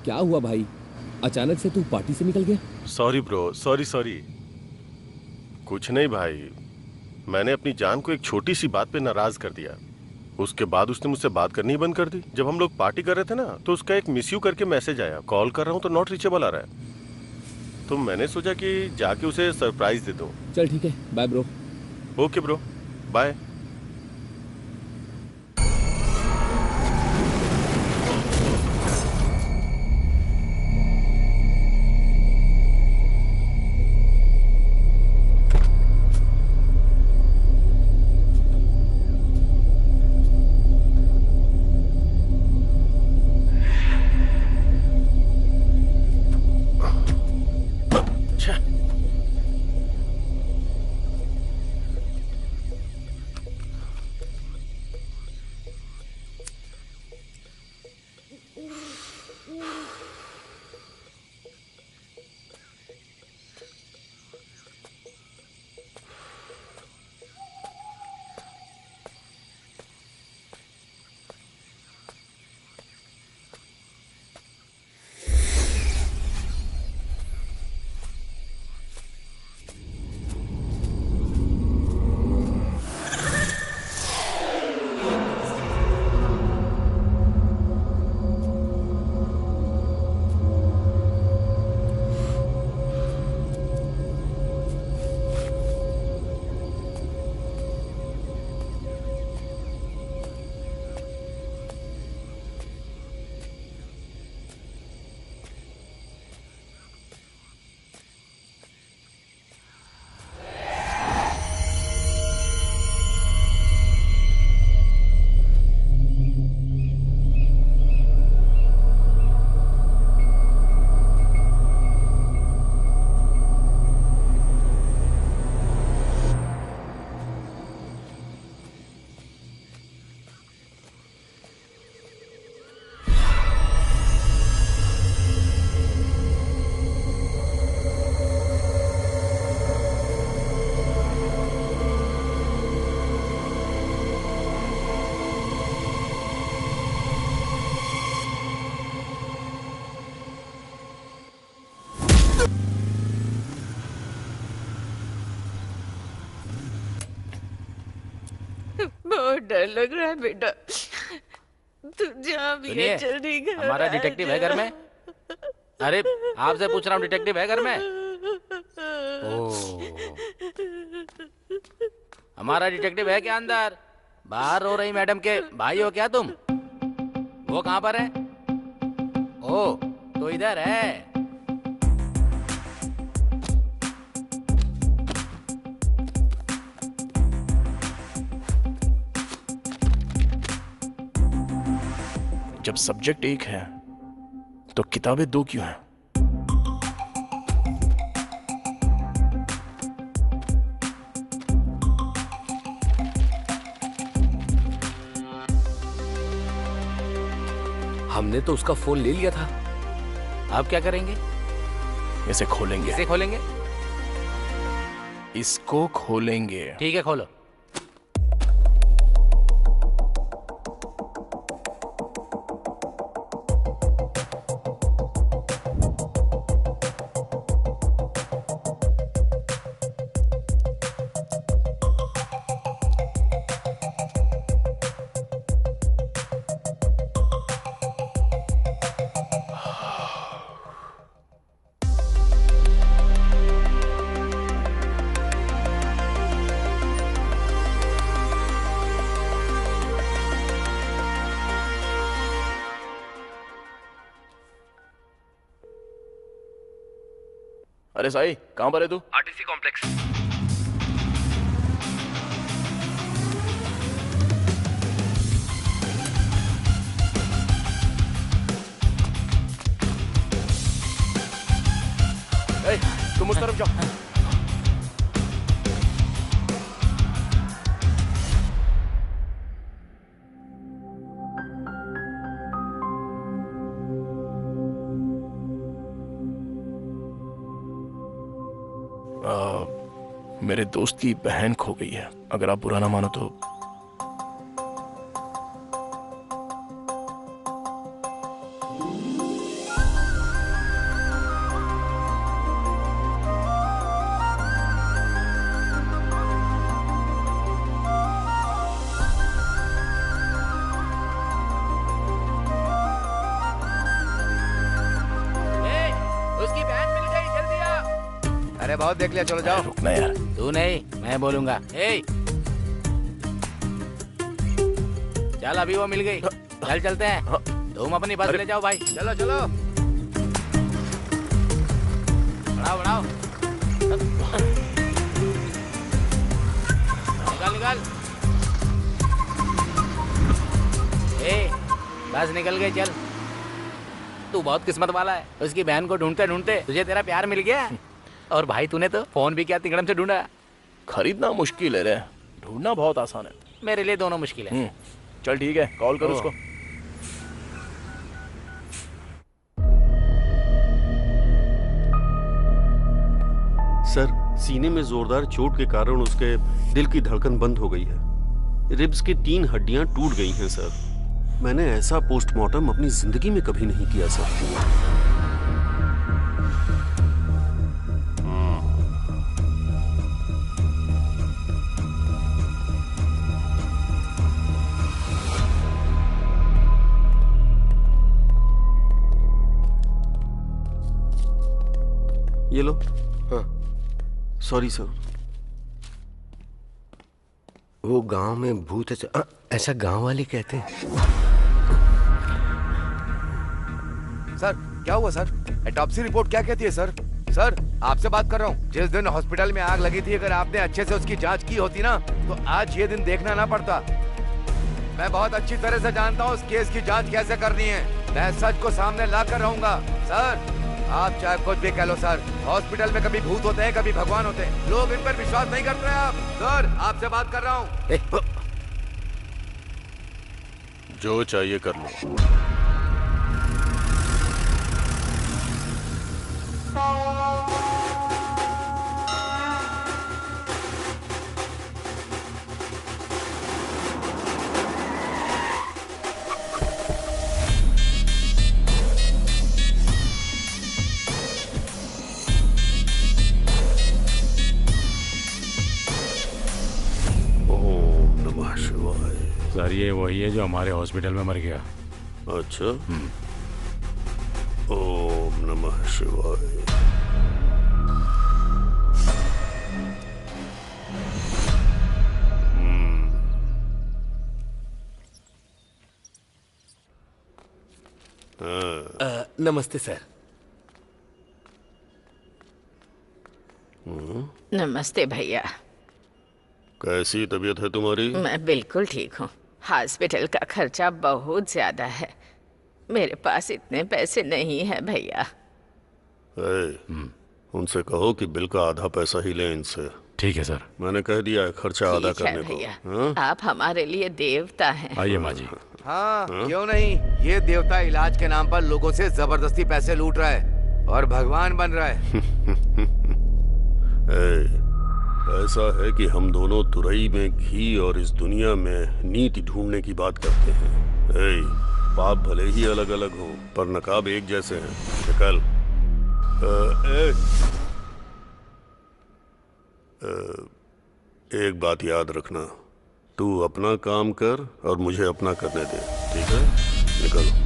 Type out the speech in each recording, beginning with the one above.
क्या हुआ भाई, अचानक से तू पार्टी से निकल गया? Sorry bro, sorry sorry. कुछ नहीं भाई, मैंने अपनी जान को एक छोटी सी बात पे नाराज कर दिया। उसके बाद उसने मुझसे बात करनी ही बंद कर दी। जब हम लोग पार्टी कर रहे थे ना, तो उसका एक मिस यू करके मैसेज आया। कॉल कर रहा हूँ तो नॉट रीचेबल आ रहा है। तो मैंने सोचा कि जाके उसे सरप्राइज दे दूँ। चल ठीक है, bye bro. Okay bro, bye. बहुत डर लग रहा है बेटा। तू जहाँ भी है जल्दी घर हमारा आ डिटेक्टिव है जा। घर में। अरे आपसे पूछ रहा हूँ, डिटेक्टिव है घर में? हमारा डिटेक्टिव है क्या अंदर? बाहर रो रही मैडम के भाई हो क्या तुम? वो कहाँ पर है? ओ तो इधर है। जब सब्जेक्ट एक है तो किताबें दो क्यों हैं? हमने तो उसका फोन ले लिया था। अब क्या करेंगे? इसे खोलेंगे। इसे खोलेंगे? इसको खोलेंगे। ठीक है खोलो। अरे साई, कहां पर है तू? RTC complex. तुम उस तरफ जाओ। मेरे दोस्त की बहन खो गई है। अगर आप बुरा ना मानो तो। बहुत देख लिया, चलो जाओ। रुकना यार। तू नहीं, मैं बोलूंगा। ए चल, अभी वो मिल गई। चल चलते हैं। तुम अपनी बस ले जाओ भाई। चलो चलो। बढ़ाओ बढ़ाओ। निकाल निकाल। ए बस निकल गई, चल। तू बहुत किस्मत वाला है, उसकी बहन को ढूंढते ढूंढते तुझे तेरा प्यार मिल गया। और भाई तूने तो फोन भी क्या तिगड़म से ढूंढा। खरीदना मुश्किल है रे, ढूंढना बहुत आसान है। मेरे लिए दोनों मुश्किल है। चल ठीक है, कॉल कर उसको। सर, सीने में जोरदार चोट के कारण उसके दिल की धड़कन बंद हो गई है। रिब्स की 3 हड्डियां टूट गई हैं सर। मैंने ऐसा पोस्टमार्टम अपनी जिंदगी में कभी नहीं किया सर। ये लो। हाँ, सॉरी सर। वो गांव में भूत है, ऐसा गांव वाले कहते हैं। सर क्या हुआ सर? ऑटोप्सी रिपोर्ट क्या कहती है सर? सर आपसे बात कर रहा हूँ। जिस दिन हॉस्पिटल में आग लगी थी, अगर आपने अच्छे से उसकी जांच की होती ना, तो आज ये दिन देखना ना पड़ता। मैं बहुत अच्छी तरह से जानता हूँ उस केस की जांच कैसे करनी है। मैं सच को सामने ला कर रहूंगा। सर आप चाहे कुछ भी कह लो सर, हॉस्पिटल में कभी भूत होते हैं, कभी भगवान होते हैं। लोग इन पर विश्वास नहीं करते हैं। आप सर, आपसे बात कर रहा हूँ। जो चाहिए कर लो। सर ये वही है जो हमारे हॉस्पिटल में मर गया। अच्छा। ओम नमः शिवाय। नमस्ते सर। नमस्ते भैया। कैसी तबीयत है तुम्हारी? मैं बिल्कुल ठीक हूँ। हॉस्पिटल का खर्चा बहुत ज्यादा है, मेरे पास इतने पैसे नहीं है भैया। उनसे कहो कि बिल का आधा पैसा ही लें इनसे। ठीक है सर। मैंने कह दिया है खर्चा आधा ठीक है करने भैया, को। आप हमारे लिए देवता हैं। आइए माँ जी। हाँ क्यों नहीं। ये देवता इलाज के नाम पर लोगों से जबरदस्ती पैसे लूट रहा है और भगवान बन रहा है। ऐसा है कि हम दोनों तुरई में घी और इस दुनिया में नीति ढूंढने की बात करते हैं। पाप भले ही अलग अलग हों, पर नकाब एक जैसे हैं। निकल। एक बात याद रखना, तू अपना काम कर और मुझे अपना करने दे, ठीक है? निकल।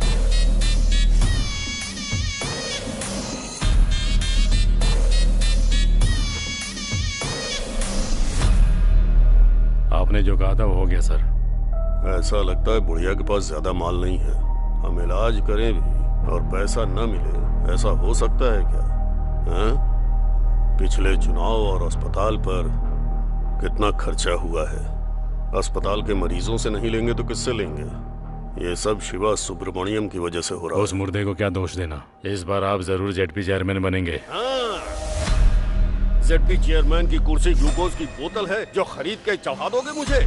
आपने जो कहा था वो हो गया सर। ऐसा लगता है बुढ़िया के पास ज्यादा माल नहीं है। हम इलाज करें भी और पैसा न मिले, ऐसा हो सकता है क्या? हैं? पिछले चुनाव और अस्पताल पर कितना खर्चा हुआ है। अस्पताल के मरीजों से नहीं लेंगे तो किससे लेंगे? ये सब शिवा सुब्रमण्यम की वजह से हो रहा है। उस मुर्दे को क्या दोष देना। इस बार आप जरूर जेडपी चेयरमैन बनेंगे। जेडपी चेयरमैन की कुर्सी ग्लूकोज की बोतल है जो खरीद के चढ़ा दोगे मुझे?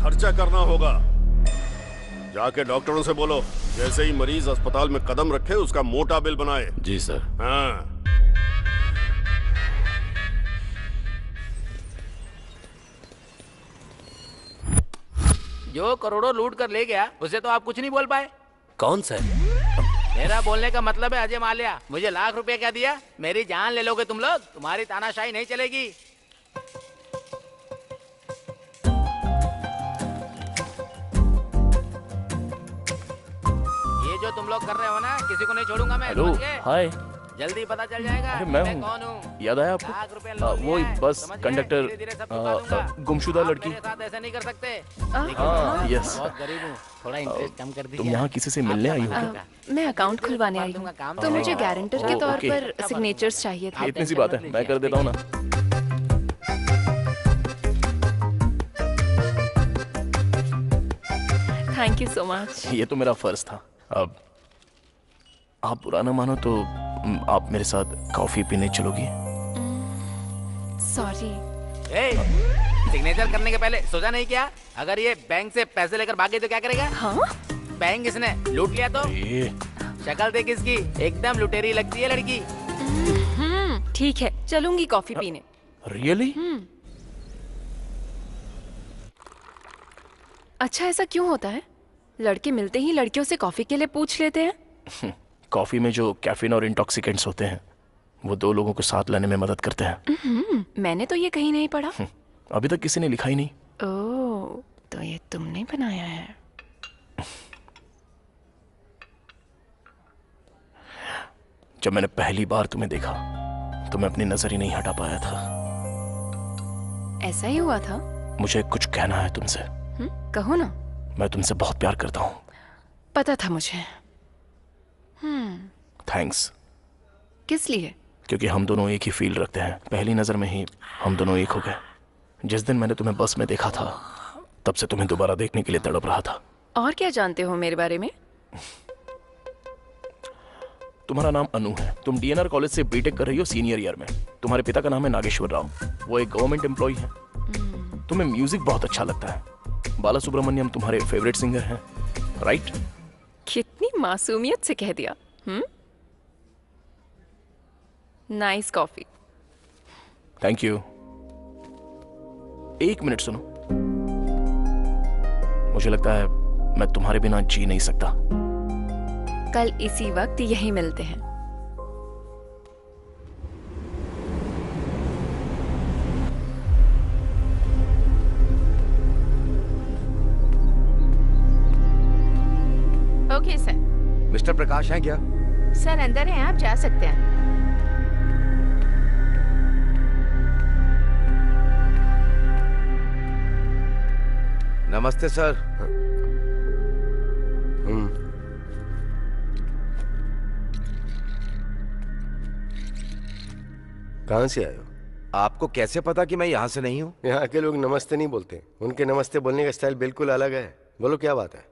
खर्चा करना होगा। जाके डॉक्टरों से बोलो जैसे ही मरीज अस्पताल में कदम रखे उसका मोटा बिल बनाए। जी सर। हाँ। जो करोड़ों लूट कर ले गया उसे तो आप कुछ नहीं बोल पाए। कौन सर? मेरा बोलने का मतलब है अजय माल्या। मुझे लाख रुपए क्या दिया? मेरी जान ले लोगे तुम लोग? तुम्हारी तानाशाही नहीं चलेगी। ये जो तुम लोग कर रहे हो ना, किसी को नहीं छोड़ूंगा मैं। हेलो, समझ गए? हाय। जल्दी पता चल जाएगा अरे मैं हूँ। कौन हूँ। याद आया आपको? लाख रुपए लोन वो लिया है, बस समझ गए? कंडक्टर धीरे-धीरे सब चुका दूंगा। गुमशुदा आप लड़की। मेरे साथ ऐसा नहीं कर सकते। हाँ, यस। बहुत गरीब हूँ, थोड़ा इंटरेस्ट कम कर दीजिए। तुम यहाँ किसी से मिलने आई हो क्या? मैं अकाउंट खुलवाने आई हूँ, तो मुझे गारंटर के तौर ओके। पर सिग्नेचर्स चाहिए थे। इतनी सी बात है, मैं कर देता हूँ ना। Thank you so much. ये तो मेरा फर्ज था। अब आप बुरा ना मानो तो आप मेरे साथ कॉफी पीने चलोगी? सॉरी। सिग्नेचर करने के पहले सोचा नहीं क्या? अगर ये बैंक से पैसे लेकर भागे तो क्या करेगा? हाँ? बैंक इसने लूट लिया तो? शक्ल देख इसकी, एकदम लुटेरी लगती है लड़की। ठीक है, चलूंगी कॉफी पीने। रियली? अच्छा, ऐसा क्यों होता है? लड़के मिलते ही लड़कियों से कॉफी के लिए पूछ लेते हैं। कॉफी में जो कैफीन और इंटॉक्सिकेंट्स होते हैं वो दो लोगों को साथ लाने में मदद करते हैं। मैंने तो ये कहीं नहीं पढ़ा। अभी तक किसी ने लिखा ही नहीं। ओह, तो ये तुमने बनाया है। जब मैंने पहली बार तुम्हें देखा तो मैं अपनी नजर ही नहीं हटा पाया था। ऐसा ही हुआ था? मुझे कुछ कहना है तुमसे। कहो ना। मैं तुमसे बहुत प्यार करता हूँ। पता था मुझे। थैंक्स। किस लिए? क्योंकि हम दोनों एक ही फील रखते हैं। पहली नजर में ही हम दोनों एक हो गए। जिस दिन मैंने तुम्हें बस में देखा था तब से तुम्हें दोबारा देखने के लिए तड़प रहा था। और क्या जानते हो मेरे बारे में? तुम्हारा नाम अनु है। तुम डीएनआर कॉलेज से बीटेक कर रही हो सीनियर ईयर में। तुम्हारे पिता का नाम है नागेश्वर राव। वो एक गवर्नमेंट एम्प्लॉय है। तुम्हें म्यूजिक बहुत अच्छा लगता है। बाला सुब्रमण्यम तुम्हारे फेवरेट सिंगर हैं, राइट? कितनी मासूमियत से कह दिया। Nice coffee. Thank you. एक मिनट सुनो। मुझे लगता है मैं तुम्हारे बिना जी नहीं सकता। कल इसी वक्त यही मिलते हैं। Okay sir. मिस्टर प्रकाश हैं क्या? सर अंदर हैं, आप जा सकते हैं। नमस्ते सर। कहाँ से आए हो? आपको कैसे पता कि मैं यहाँ से नहीं हूँ? यहाँ के लोग नमस्ते नहीं बोलते। उनके नमस्ते बोलने का स्टाइल बिल्कुल अलग है। बोलो क्या बात है?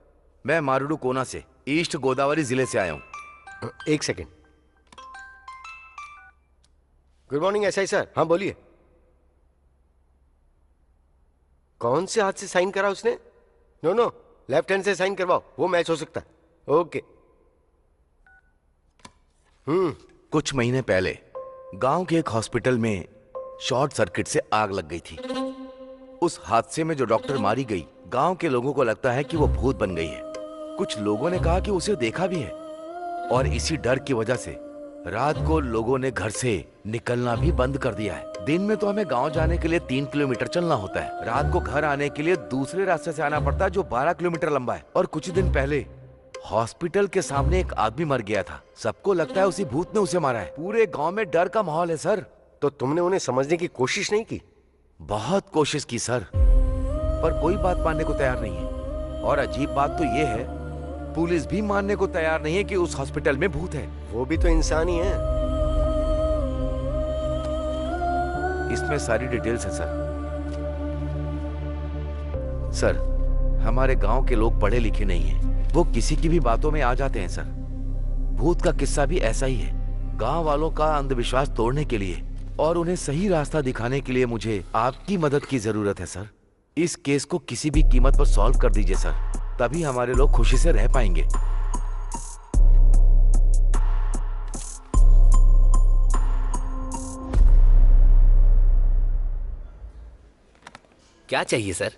मैं मारुडू कोना से, ईस्ट गोदावरी जिले से आया हूँ। एक second. Good morning SI sir. हाँ बोलिए। कौन से हाथ से साइन करा उसने? नो, लेफ्ट हैंड से साइन करवाओ, वो मैच हो सकता है। ओके। कुछ महीने पहले गांव के एक हॉस्पिटल में शॉर्ट सर्किट से आग लग गई थी। उस हादसे में जो डॉक्टर मारी गई, गांव के लोगों को लगता है कि वो भूत बन गई है। कुछ लोगों ने कहा कि उसे देखा भी है, और इसी डर की वजह से रात को लोगों ने घर से निकलना भी बंद कर दिया है। दिन में तो हमें गांव जाने के लिए 3 किलोमीटर चलना होता है। रात को घर आने के लिए दूसरे रास्ते से आना पड़ता है जो 12 किलोमीटर लंबा है। और कुछ दिन पहले हॉस्पिटल के सामने एक आदमी मर गया था। सबको लगता है उसी भूत ने उसे मारा है। पूरे गांव में डर का माहौल है सर। तो तुमने उन्हें समझने की कोशिश नहीं की? बहुत कोशिश की सर, पर कोई बात मानने को तैयार नहीं है। और अजीब बात तो ये है, पुलिस भी मानने को तैयार नहीं है कि उस हॉस्पिटल में भूत है। वो भी तो इंसान ही है। इसमें सारी डिटेल्स है सर। सर, हमारे गांव के लोग पढ़े लिखे नहीं हैं। वो किसी की भी बातों में आ जाते हैं सर। भूत का किस्सा भी ऐसा ही है। गांव वालों का अंधविश्वास तोड़ने के लिए और उन्हें सही रास्ता दिखाने के लिए मुझे आपकी मदद की जरूरत है सर। इस केस को किसी भी कीमत पर सॉल्व कर दीजिए सर, तभी हमारे लोग खुशी से रह पाएंगे। क्या चाहिए सर?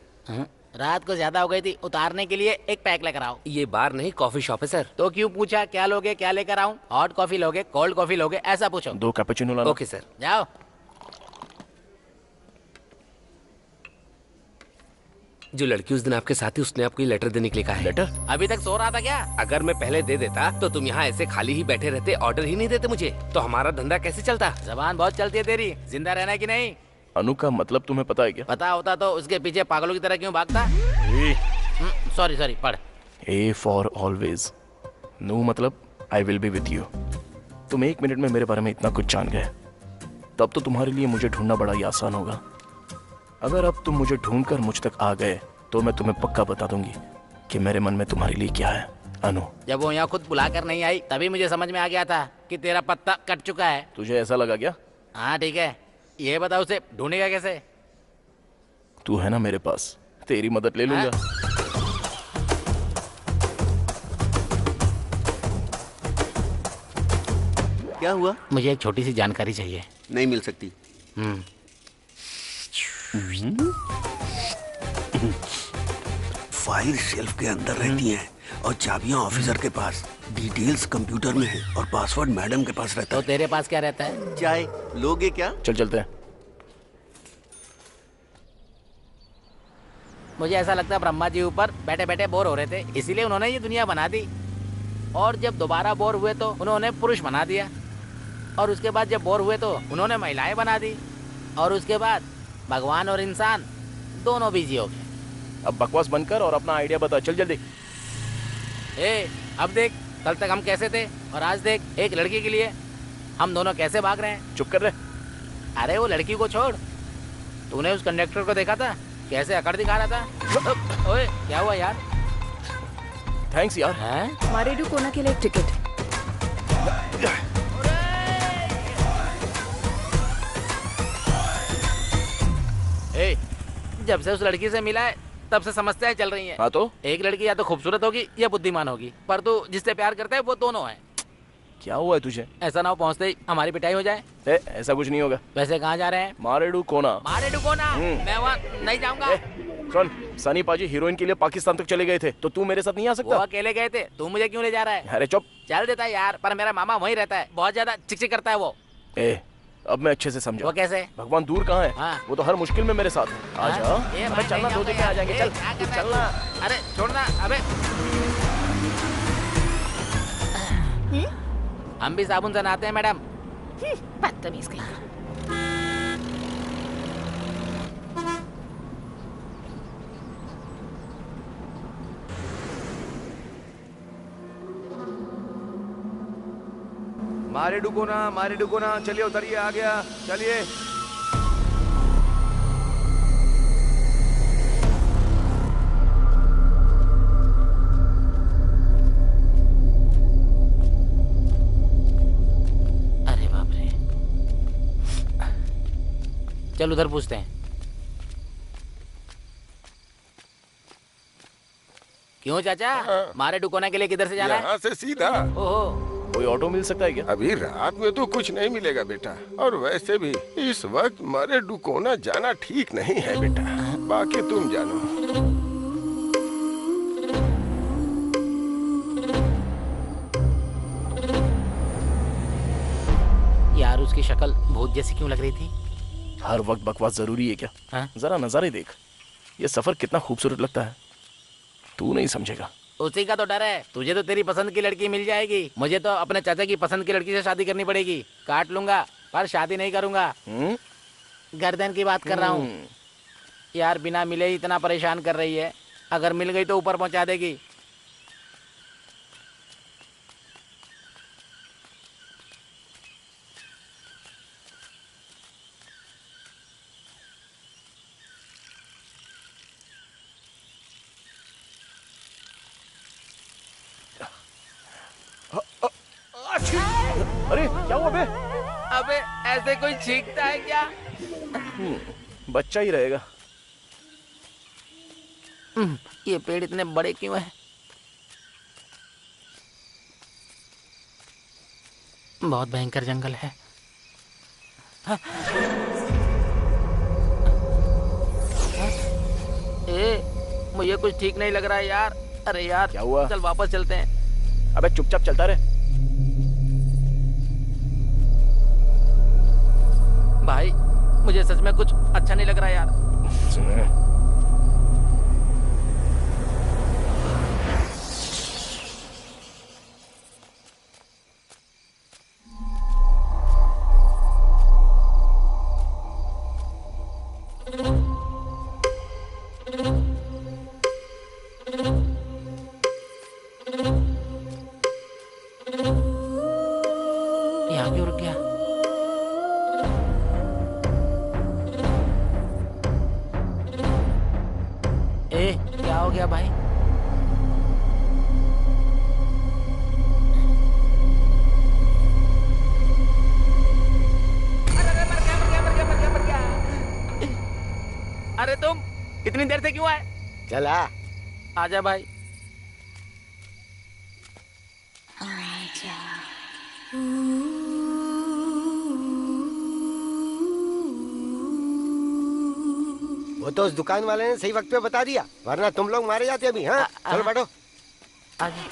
रात को ज्यादा हो गई थी, उतारने के लिए एक पैक लेकर आओ। ये बार नहीं, कॉफी शॉप है सर। तो क्यों पूछा क्या लोगे, क्या लेकर आऊं? हॉट कॉफी लोगे, कोल्ड कॉफी लोगे, ऐसा पूछो। 2 कैपुचिनो लाना। Okay sir. जाओ। जो लड़की उस दिन आपके साथ थी उसने आपको ये लेटर देने के लिए कहा है। लेटर? अभी तक सो रहा था क्या? अगर मैं पहले दे देता तो तुम यहाँ ऐसे खाली ही बैठे रहते, ऑर्डर ही नहीं देते मुझे, तो हमारा धंधा कैसे चलता? जबान बहुत चलती है तेरी, जिंदा रहना है कि नहीं? अनु का मतलब तुम्हें पता है क्या? पता होता तो उसके पीछे पागलों की तरह क्यों भागता? सॉरी सॉरी, पढ़। A for always. नो मतलब I will be with you. तुम 1 मिनट में मेरे बारे में इतना कुछ जान गए, तब तो तुम्हारे लिए मुझे ढूंढना बड़ा ही आसान होगा। अगर अब तुम मुझे ढूंढकर मुझ तक आ गए तो मैं तुम्हें पक्का बता दूंगी कि मेरे मन में तुम्हारे लिए क्या है। अनु, जब वो यहाँ खुद बुला कर नहीं आई तभी मुझे समझ में आ गया था कि तेरा पत्ता कट चुका है। तुझे ऐसा लगा क्या? हाँ ठीक है, ये बता उसे ढूंढेगा कैसे? तू है ना मेरे पास, तेरी मदद ले लूंगा। क्या हुआ? मुझे एक छोटी सी जानकारी चाहिए। नहीं मिल सकती। फाइल शेल्फ के अंदर रहती हैं और चाबियां ऑफिसर के पास, डिटेल्स कंप्यूटर में है और पासवर्ड मैडम के पास रहता है। तो तेरे पास क्या रहता है? चाय लोगे क्या? चल चलते हैं। मुझे ऐसा लगता है ब्रह्मा जी ऊपर बैठे बैठे बोर हो रहे थे, इसीलिए उन्होंने ये दुनिया बना दी। और जब दोबारा बोर हुए तो उन्होंने पुरुष बना दिया, और उसके बाद जब बोर हुए तो उन्होंने महिलाएं बना दी, और उसके बाद भगवान और इंसान दोनों बिजी हो गए। अब बकवास बंद कर और अपना आइडिया बता, चल जल्दी। अब देख, कल तक हम कैसे थे और आज देख, एक लड़की के लिए हम दोनों कैसे भाग रहे हैं। चुप कर रहे। अरे वो लड़की को छोड़, तूने उस कंडक्टर को देखा था कैसे अकड़ दिखा रहा था? ओए क्या हुआ यार? थैंक्स यार। मारेडू कोना के लिए एक टिकट। जब से उस लड़की से मिला है तब से समस्याएं चल रही हैं। हाँ तो? एक लड़की या तो खूबसूरत होगी या बुद्धिमान होगी, पर तू जिससे प्यार करता है वो दोनों है। क्या हुआ है तुझे? ऐसा ना हो पहुँचते ही हमारी पिटाई हो जाए। ऐसा कुछ नहीं होगा। वैसे कहाँ जा रहे हैं? मारेडू कोना। मारेडू कोना? मैं वहाँ नहीं जाऊँगा। सुन, सनी पाजी हीरोइन के लिए पाकिस्तान तक चले गए थे, तो तू मेरे साथ नहीं आ सकता? वो अकेले गए थे, तू मुझे क्यों ले जा रहा है? अरे चुप। चल देता है यार, पर मेरा मामा वहीं रहता है, बहुत ज्यादा चिकचिक करता है वो। अब मैं अच्छे से समझा। वो कैसे? भगवान दूर कहाँ है? वो तो हर मुश्किल में मेरे साथ है। आजा। अबे चलना, 2 दिन में आ जाएंगे। चल चलना। अरे छोड़ना। अबे हम भी साबुन से नहाते हैं मैडम। बदतमीज कहीं। मारे डुको ना, चलिए उतरिए, आ गया, चलिए। अरे बाप रे, चल उधर पूछते हैं। क्यों चाचा, मारे डुकोना के लिए किधर से जाना है? यहाँ से सीधा। ओहो, कोई ऑटो मिल सकता है क्या? अभी रात में तो कुछ नहीं मिलेगा बेटा, और वैसे भी इस वक्त मारे डुकोना जाना ठीक नहीं है बेटा, बाकी तुम जानो। यार उसकी शक्ल भूत जैसी क्यों लग रही थी? हर वक्त बकवास जरूरी है क्या? जरा नजारे देख, ये सफर कितना खूबसूरत लगता है, तू नहीं समझेगा। उसी का तो डर है, तुझे तो तेरी पसंद की लड़की मिल जाएगी, मुझे तो अपने चाचा की पसंद की लड़की से शादी करनी पड़ेगी। काट लूंगा पर शादी नहीं करूंगा। गर्दन की बात कर रहा हूँ यार, बिना मिले ही इतना परेशान कर रही है, अगर मिल गई तो ऊपर पहुंचा देगी। अरे क्या हुआ बे? अबे ऐसे कोई छींकता है क्या? बच्चा ही रहेगा। ये पेड़ इतने बड़े क्यों हैं? बहुत भयंकर जंगल है। मुझे कुछ ठीक नहीं लग रहा है यार। अरे यार क्या हुआ? चल वापस चलते हैं। अबे चुपचाप चलता रहे। भाई मुझे सच में कुछ अच्छा नहीं लग रहा यार। यहाँ क्यों रुक गया? ए, क्या हो गया भाई? अरे तुम इतनी देर से क्यों आए? चला आजा भाई। वो तो उस दुकान वाले ने सही वक्त पे बता दिया, वरना तुम लोग मारे जाते अभी। हाँ चलो बैठो। आजा।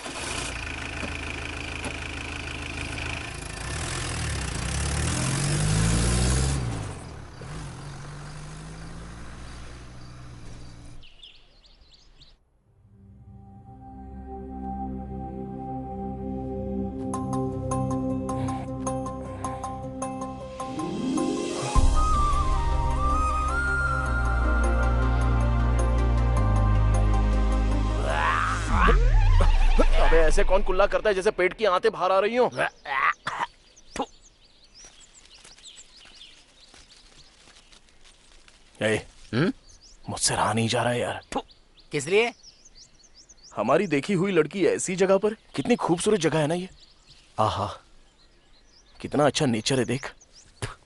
अबे ऐसे कौन कुल्ला करता है जैसे पेट की आंतें बाहर आ रही हो? मुझसे रहा नहीं जा रहा है यार। किस लिए? हमारी देखी हुई लड़की ऐसी जगह पर, कितनी खूबसूरत जगह है ना ये। आहा, कितना अच्छा नेचर है देख।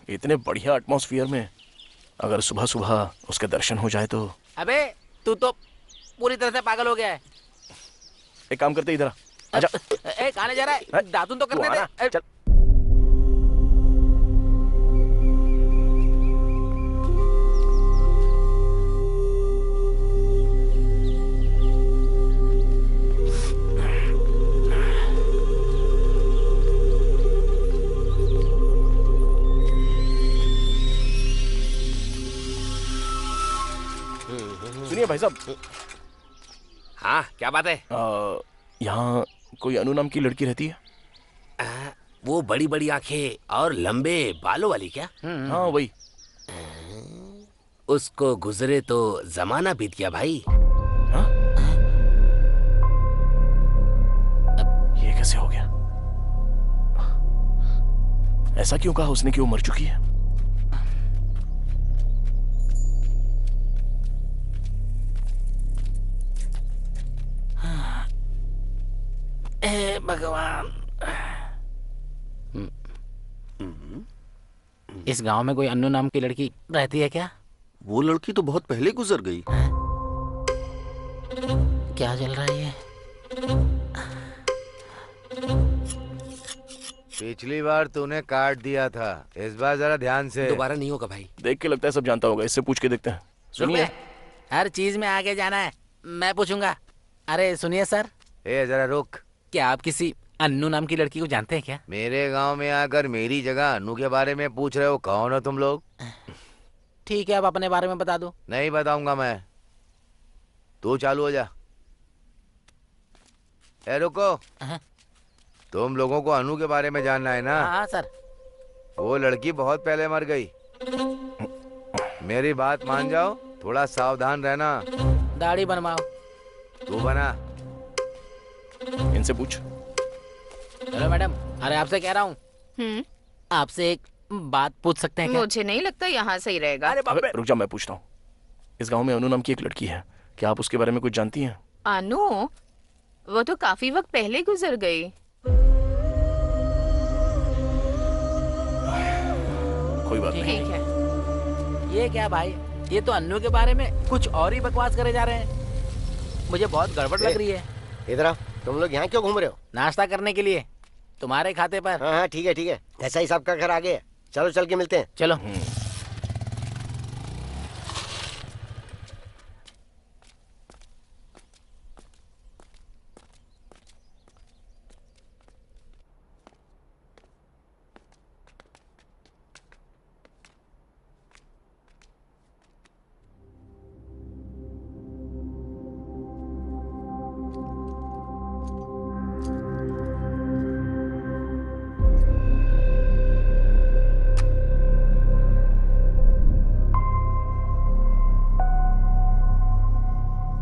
इतने बढ़िया एटमॉस्फेयर में अगर सुबह सुबह उसके दर्शन हो जाए तो। अबे तू तो पूरी तरह से पागल हो गया है। एक काम करते इधर आजा। ए, कहां जा रहा है? दातुन तो करने दे। चल। सुनिए भाई साहब। हाँ, क्या बात है? यहाँ कोई अनु नाम की लड़की रहती है? वो बड़ी बड़ी आंखें और लंबे बालों वाली क्या? हाँ वही। उसको गुजरे तो जमाना बीत गया भाई। हाँ? ये कैसे हो गया? ऐसा क्यों कहा उसने कि वो मर चुकी है? भगवान, इस गांव में कोई अन्नू नाम की लड़की रहती है क्या? वो लड़की तो बहुत पहले गुजर गई। क्या चल रहा है ये? पिछली बार तूने काट दिया था, इस बार जरा ध्यान से। दोबारा नहीं होगा भाई। देख के लगता है सब जानता होगा, इससे पूछ के देखते हैं। सुनिए, हर चीज में आगे जाना है, मैं पूछूंगा। अरे सुनिए सर। ए जरा रुक। क्या आप किसी अन्नू नाम की लड़की को जानते हैं क्या? मेरे गांव में आकर मेरी जगह अन्नू के बारे में पूछ रहे हो? कौन हो तुम लोग? ठीक है, आप अपने बारे में बता दो। नहीं बताऊंगा मैं। तू चालू हो जा। ए रुको। तुम लोगों को अनु के बारे में जानना है ना? हाँ सर। वो लड़की बहुत पहले मर गई। मेरी बात मान जाओ, थोड़ा सावधान रहना। दाढ़ी बनवाओ। तू बना। इनसे पूछ। हेलो मैडम, अरे आपसे कह रहा हूँ, आपसे एक बात पूछ सकते हैं क्या? मुझे नहीं लगता यहाँ सही रहेगा। अबे रुक जा, मैं पूछता हूँ। इस गांव में अनु नाम की एक लड़की है, क्या आप उसके बारे में कुछ जानती हैं? अनु? वो तो काफी वक्त पहले गुजर गई। कोई बात नहीं। ठीक है। ये क्या भाई, ये तो अन्नू के बारे में कुछ और ही बकवास करे जा रहे हैं। मुझे बहुत गड़बड़ लग रही है। इधर आओ। तुम लोग यहाँ क्यों घूम रहे हो? नाश्ता करने के लिए, तुम्हारे खाते पर। हाँ हाँ ठीक है ठीक है, ऐसा ही सबका घर आगे है। चलो चल के मिलते हैं। चलो।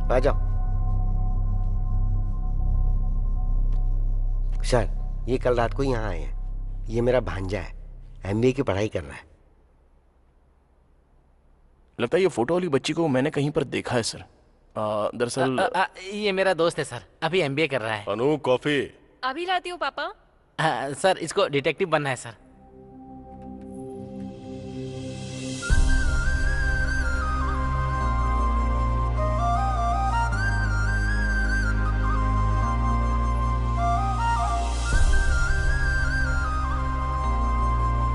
आ जाओ। सर, ये कल रात को यहाँ आए हैं। ये मेरा भांजा है, एमबीए की पढ़ाई कर रहा है। लगता है ये फोटो वाली बच्ची को मैंने कहीं पर देखा है सर। दरअसल ये मेरा दोस्त है सर, अभी एमबीए कर रहा है। अनु, कॉफी। अभी लाती हूँ पापा। सर, इसको डिटेक्टिव बनना है सर।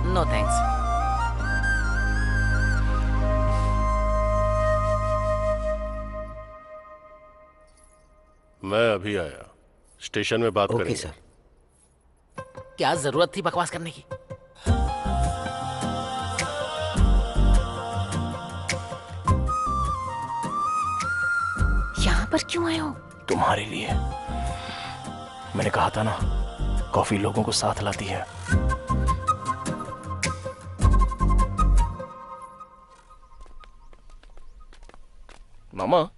No thanks. मैं अभी आया, स्टेशन में बात करेंगे। सर। क्या जरूरत थी बकवास करने की? यहाँ पर क्यों आए हो? तुम्हारे लिए। मैंने कहा था ना, कॉफी लोगों को साथ लाती है। मामा,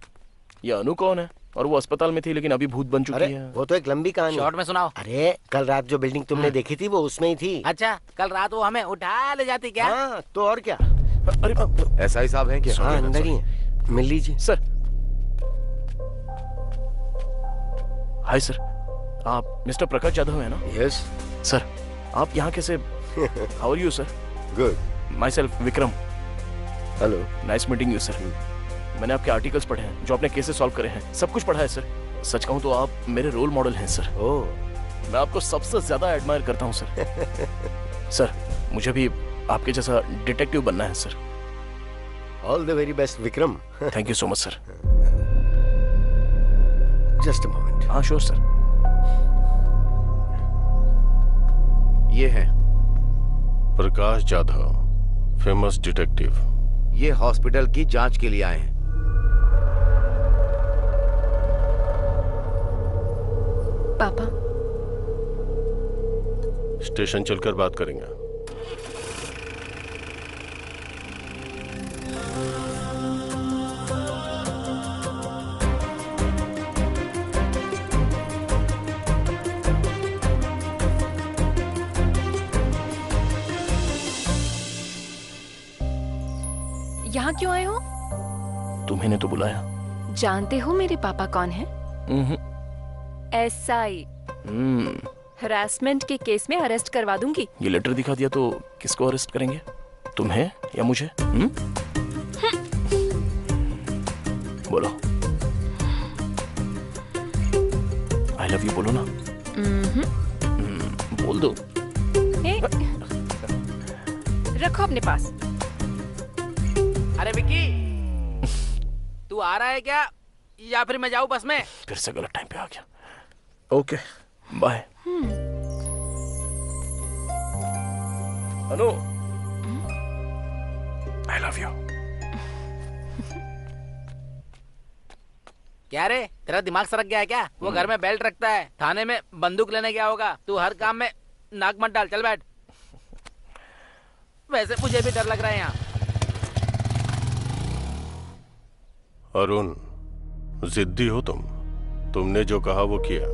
ये अनु कौन है? और वो अस्पताल में थी लेकिन अभी भूत बन चुकी है। वो तो एक लंबी कहानी। शॉर्ट में सुनाओ। अरे कल रात जो बिल्डिंग तुमने देखी थी वो उसमें ही थी। अच्छा, कल रात वो हमें उठा ले जाती क्या? हाँ, तो और क्या। अरे ऐसा ही साहब है क्या? हाँ, अंदर ही है, मिल लीजिए। सर। हाय सर, आप मिस्टर प्रकाश जाधव है ना? Yes sir. आप यहाँ कैसे? How are you sir? Good. Myself Vikram. Hello. Nice meeting you sir. मैंने आपके आर्टिकल्स पढ़े हैं, जो आपने केसेस सॉल्व करे हैं, सब कुछ पढ़ा है सर। सच कहूँ तो आप मेरे रोल मॉडल हैं सर। ओह। मैं आपको सबसे ज्यादा एडमायर करता हूँ सर। सर, मुझे भी आपके जैसा डिटेक्टिव बनना है सर। All the very best Vikram. Thank you so much sir. Just a moment. हाँ श्योर सर। ये है प्रकाश जाधव, फेमस डिटेक्टिव। ये हॉस्पिटल की जांच के लिए आए हैं। पापा। स्टेशन चलकर बात करेंगे। यहाँ क्यों आए हो? तुम्हें तो बुलाया। जानते हो मेरे पापा कौन है? SI। हरासमेंट के केस में अरेस्ट करवा दूंगी। ये लेटर दिखा दिया तो किसको अरेस्ट करेंगे? तुम्हें या मुझे? बोलो। आई लव यू बोलो ना। बोल दो। रखो अपने पास। अरे विक्की, तू आ रहा है क्या या फिर मैं जाऊं बस में? फिर से गलत टाइम पे आ गया। Okay, bye. Anu, I love you. क्या रे, तेरा दिमाग सरक गया है क्या? वो घर में बेल्ट रखता है, थाने में बंदूक लेने गया होगा। तू हर काम में नाक मत डाल, चल बैठ। वैसे मुझे भी डर लग रहा है यहाँ। अरुण, जिद्दी हो तुम। तुमने जो कहा वो किया।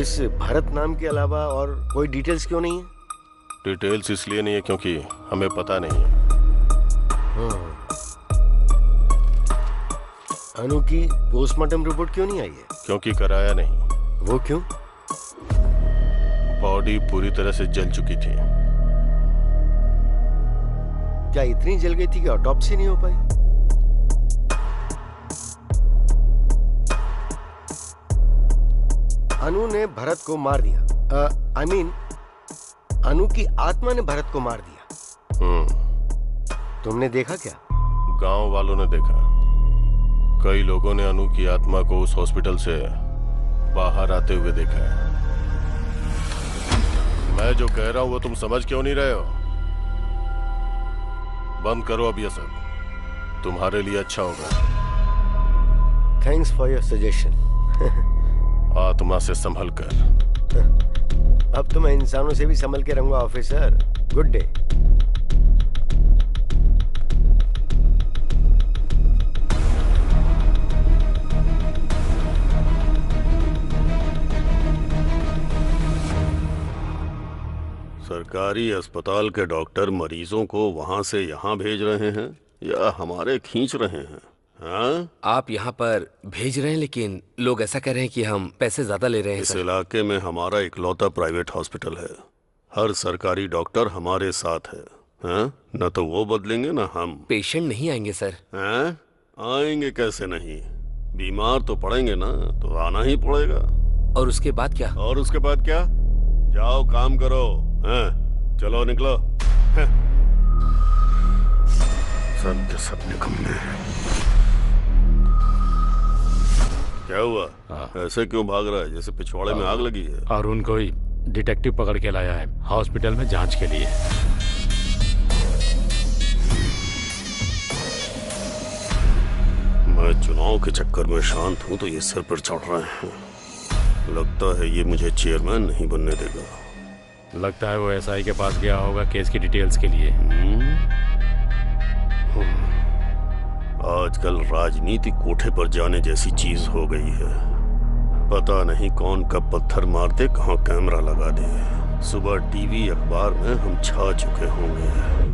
इस भरत नाम के अलावा और कोई डिटेल्स क्यों नहीं है? डिटेल्स इसलिए नहीं है क्योंकि हमें पता नहीं है। अनु की पोस्टमार्टम रिपोर्ट क्यों नहीं आई है? क्योंकि कराया नहीं। वो क्यों? बॉडी पूरी तरह से जल चुकी थी। क्या इतनी जल गई थी कि ऑटोप्सी नहीं हो पाई? अनु ने भरत को मार दिया। आई मीन अनु की आत्मा ने भरत को मार दिया। तुमने देखा क्या? गांव वालों ने देखा। कई लोगों ने अनु की आत्मा को उस हॉस्पिटल से बाहर आते हुए देखा है। मैं जो कह रहा हूं वो तुम समझ क्यों नहीं रहे हो? बंद करो अब ये सब, तुम्हारे लिए अच्छा होगा। Thanks for your suggestion. आत्मा से संभल कर। अब तो मैं इंसानों से भी संभल के रहूंगा ऑफिसर। Good day. सरकारी अस्पताल के डॉक्टर मरीजों को वहां से यहाँ भेज रहे हैं या हमारे खींच रहे हैं? हाँ? आप यहाँ पर भेज रहे हैं, लेकिन लोग ऐसा कह रहे हैं कि हम पैसे ज्यादा ले रहे हैं। इस इलाके में हमारा इकलौता प्राइवेट हॉस्पिटल है। हर सरकारी डॉक्टर हमारे साथ है। हाँ? न तो वो बदलेंगे न हम। पेशेंट नहीं आएंगे सर। हाँ? आएंगे कैसे नहीं? बीमार तो पड़ेंगे ना, तो आना ही पड़ेगा। और उसके बाद क्या? और उसके बाद क्या? जाओ काम करो। हाँ? चलो निकलो। हाँ? सब के सब निकम्मे। क्या हुआ? ऐसे क्यों भाग रहा है जैसे पिछवाड़े में आग लगी है? अरुण को ही डिटेक्टिव पकड़ के लाया है हॉस्पिटल में जांच के लिए। मैं चुनाव के चक्कर में शांत हूँ तो ये सिर पर चढ़ रहे हैं। लगता है ये मुझे चेयरमैन नहीं बनने देगा। लगता है वो एसआई के पास गया होगा केस की डिटेल्स के लिए। आजकल राजनीति कोठे पर जाने जैसी चीज हो गई है। पता नहीं कौन कब पत्थर मार दे, कहाँ कैमरा लगा दे। सुबह टीवी अखबार में हम छा चुके होंगे।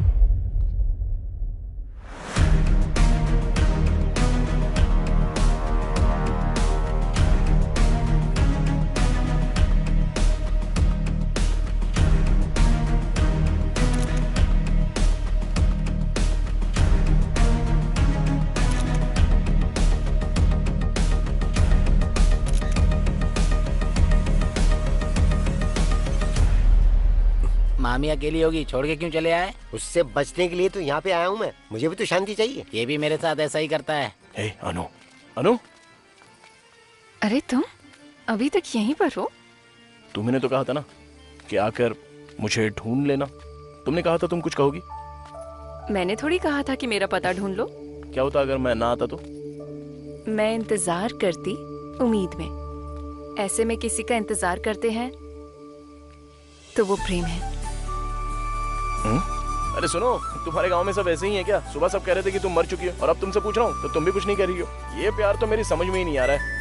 मामी अकेली होगी, छोड़ के क्यों चले आए? उससे बचने के लिए तो यहाँ पे आया हूँ मैं। मुझे भी तो शांति चाहिए। ये भी मेरे साथ ऐसा ही करता है। हे अनु, अनु, अरे तुम अभी तक यहीं पर हो? तुमने तो कहा था ना कि आकर मुझे ढूंढ लेना। तुमने कहा था तुम कुछ कहोगी। मैंने थोड़ी कहा था कि मेरा पता ढूंढ लो। क्या होता अगर मैं ना आता तो? मैं इंतजार करती उम्मीद में। ऐसे में किसी का इंतजार करते हैं तो वो प्रेम है। अरे सुनो, तुम्हारे गांव में सब ऐसे ही है क्या? सुबह सब कह रहे थे कि तुम मर चुकी हो और अब तुमसे पूछ रहा हूँ तो तुम भी कुछ नहीं कह रही हो। ये प्यार तो मेरी समझ में ही नहीं आ रहा है।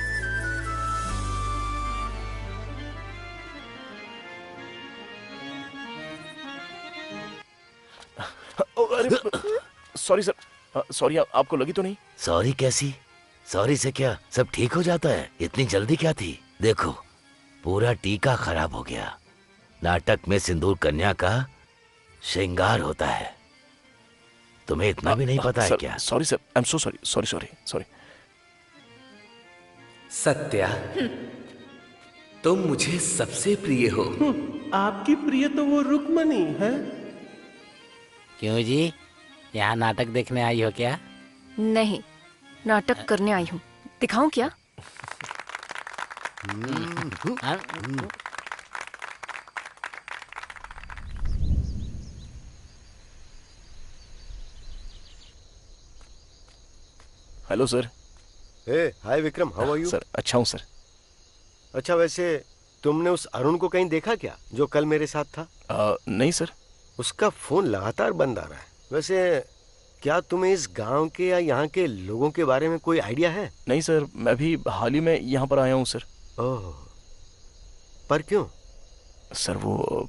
अरे सॉरी सर, सॉरी। आपको लगी तो नहीं? सॉरी कैसी? सॉरी से क्या सब ठीक हो जाता है? इतनी जल्दी क्या थी? देखो पूरा टीका खराब हो गया। नाटक में सिंदूर कन्या का श्रृंगार होता है। तुम्हें इतना भी नहीं पता है क्या? Sorry sir, I am so sorry. Sorry sorry sorry. Satya, तुम मुझे सबसे प्रिय हो। आपकी प्रिय तो वो रुक्मणी है। क्यों जी, यहाँ नाटक देखने आई हो क्या? नहीं, नाटक करने आई हूँ। दिखाऊं क्या? Hello sir. Hi Vikram, how are you? Sir अच्छा हूँ सर। अच्छा, वैसे तुमने उस अरुण को कहीं देखा क्या जो कल मेरे साथ था? नहीं सर। उसका फोन लगातार बंद आ रहा है। वैसे क्या तुम्हें इस गांव के या यहाँ के लोगों के बारे में कोई आइडिया है? नहीं सर, मैं भी हाल ही में यहाँ पर आया हूँ सर। ओह, पर क्यों? सर वो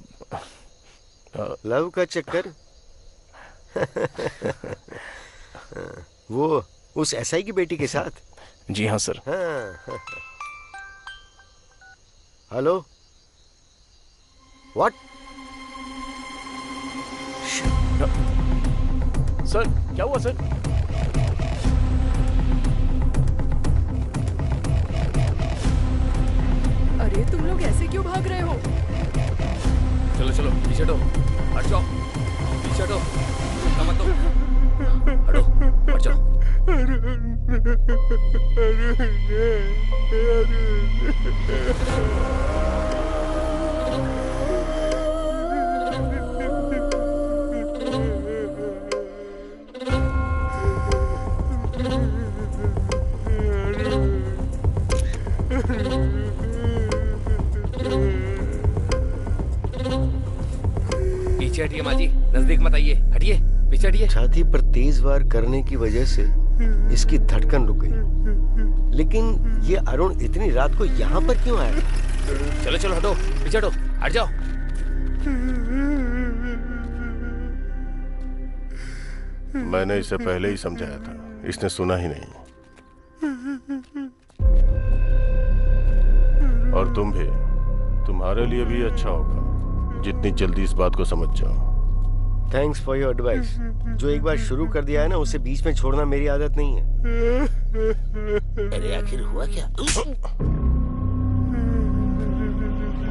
लव का चक्कर। वो उस एसआई की बेटी के साथ? जी हाँ सर। हाँ। Hello, what? सर क्या हुआ सर? अरे तुम लोग ऐसे क्यों भाग रहे हो? चलो चलो पीछे हटो, हट जाओ, पीछे हटो, मत दो, हटो, हट जाओ। पीछे हटिए माँ जी, नजदीक मत आइए, हटिए, पीछे हटिए। छाती पर तेज वार करने की वजह से इसकी धड़कन रुक गई। लेकिन ये अरुण इतनी रात को यहाँ पर क्यों आया? चलो चलो हटो, पीछे हटो, हट जाओ। मैंने इसे पहले ही समझाया था, इसने सुना ही नहीं। और तुम भी, तुम्हारे लिए भी अच्छा होगा जितनी जल्दी इस बात को समझ जाओ। Thanks for your advice. जो एक बार शुरू कर दिया है ना, उसे बीच में छोड़ना मेरी आदत नहीं है। अरे आखिर हुआ क्या?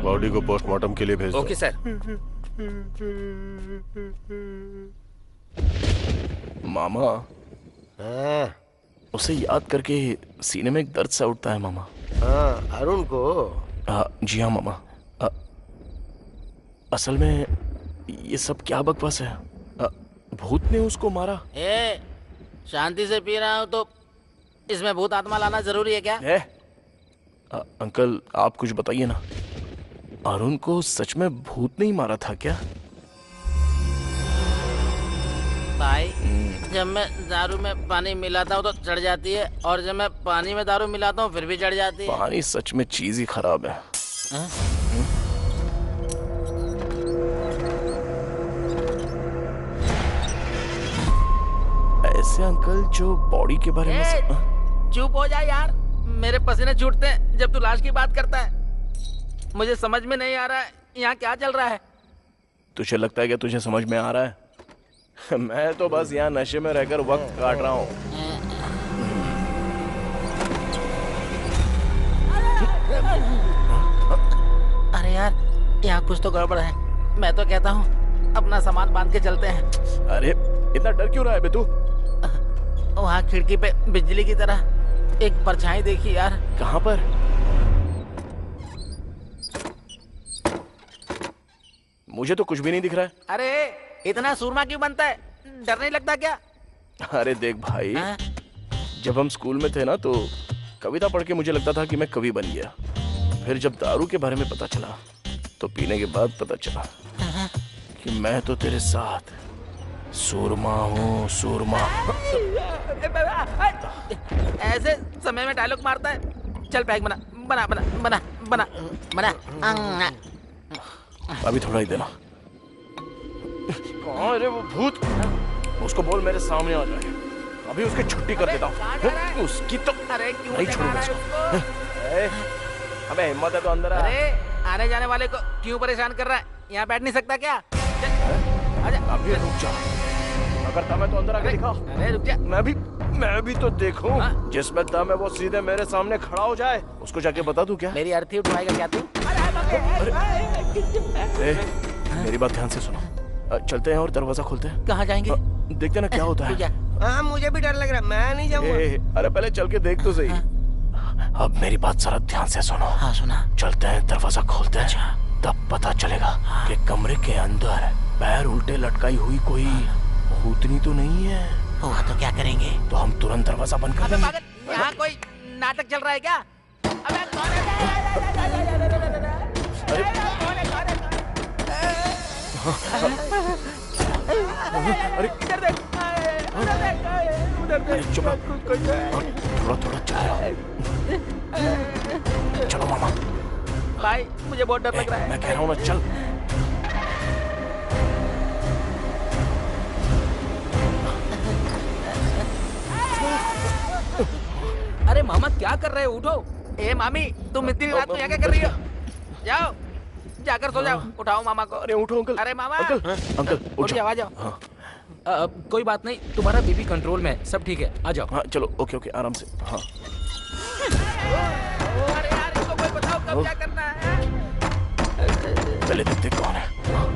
बॉडी को पोस्टमार्टम के लिए भेज दो। Okay sir. मामा, उसे याद करके सीने में एक दर्द सा उठता है मामा। हाँ, अरुण को? जी हाँ मामा। असल में ये सब क्या बकवास है? भूत ने उसको मारा? शांति से पी रहा हूँ तो इसमें भूत आत्मा लाना जरूरी है क्या? अंकल आप कुछ बताइए ना, अरुण को सच में भूत नहीं मारा था क्या? भाई, जब मैं दारू में पानी मिलाता हूँ तो चढ़ जाती है, और जब मैं पानी में दारू मिलाता हूँ फिर भी चढ़ जाती है। पानी सच में चीज ही खराब है। ऐसे अंकल जो बॉडी के बारे में चुप हो जा यार, मेरे पसीने छूटते हैं जब तू लाश की बात करता है। मुझे समझ में नहीं आ रहा है यहाँ क्या चल रहा है। तुझे लगता है कि तुझे समझ में आ रहा है? मैं तो बस यहाँ नशे में रहकर वक्त काट रहा हूँ। अरे यार, यहाँ कुछ तो गड़बड़ है। मैं तो कहता हूँ अपना सामान बांध के चलते हैं। अरे इतना डर क्यों रहा है बे तू? वहाँ खिड़की पे बिजली की तरह एक परछाई देखी यार। कहाँ पर? मुझे तो कुछ भी नहीं दिख रहा है। अरे इतना सूरमा क्यों बनता है? डर नहीं लगता क्या? अरे देख भाई, जब हम स्कूल में थे ना तो कविता पढ़ के मुझे लगता था कि मैं कवि बन गया। फिर जब दारू के बारे में पता चला तो पीने के बाद पता चला कि मैं तो तेरे साथ सूरमा हूँ, सूरमा। ऐसे समय में डायलॉग मारता है। चल पैक बना बना बना बना बना बना। अभी थोड़ा ही देना। कहाँ है वो भूत? उसको बोल मेरे सामने आ जाए। अभी उसकी छुट्टी कर देता हूँ। उसकी तो नहीं छोड़ूंगा इसको। अबे हिम्मत है तो अंदर आ। अरे आने जाने वाले को क्यों परेशान कर रहा है? यहाँ बैठ नहीं सकता क्या? आजा। अभी रुक जा, अगर दम है तो अंदर आके दिखा। अरे रुक जा। मैं भी तो देखूं। जिसमें दम है वो सीधे मेरे सामने खड़ा हो जाए। उसको जाके बता दूं क्या? मेरी अर्थी उठवाएगा क्या तू? मेरी बात ध्यान से सुनो। चलते हैं और दरवाजा खोलते हैं। कहाँ जाएंगे? देखते ना क्या होता है। हाँ, मुझे भी डर लग रहा है, मैं नहीं जाऊंगा। अरे पहले चल के देख तो सही। अब मेरी बात जरा ध्यान से सुनो। हाँ सुना। चलते हैं, दरवाजा खोलते हैं, तब पता चलेगा कि कमरे के अंदर पैर उल्टे लटकाई हुई कोई भूतनी तो नहीं है। हुआ तो क्या करेंगे? तो हम तुरंत दरवाजा बंद कर देंगे। यहाँ कोई नाटक चल रहा है क्या? अबे कौन है? अरे इधर देख, उधर देख। चुप थोड़ा थोड़ा चलो मामा। भाई मुझे बहुत डर लग रहा है। मैं कह रहा हूँ ना, चल। अरे मामा क्या कर रहे हो? उठो। ए मामी, तुम इतनी रात में यहाँ क्या कर रही हो? जाओ, जाकर सो जाओ। उठाओ मामा को। अरे उठो अंकल। अरे मामा। अंकल उठ जाओ, आ जाओ। कोई बात नहीं, तुम्हारा बीपी कंट्रोल में, सब ठीक है, आ जाओ। हाँ चलो, ओके ओके, आराम से। हाँ अरे यार, इसको कोई बताओ कब क्या करना है। पहले देखते कौन है।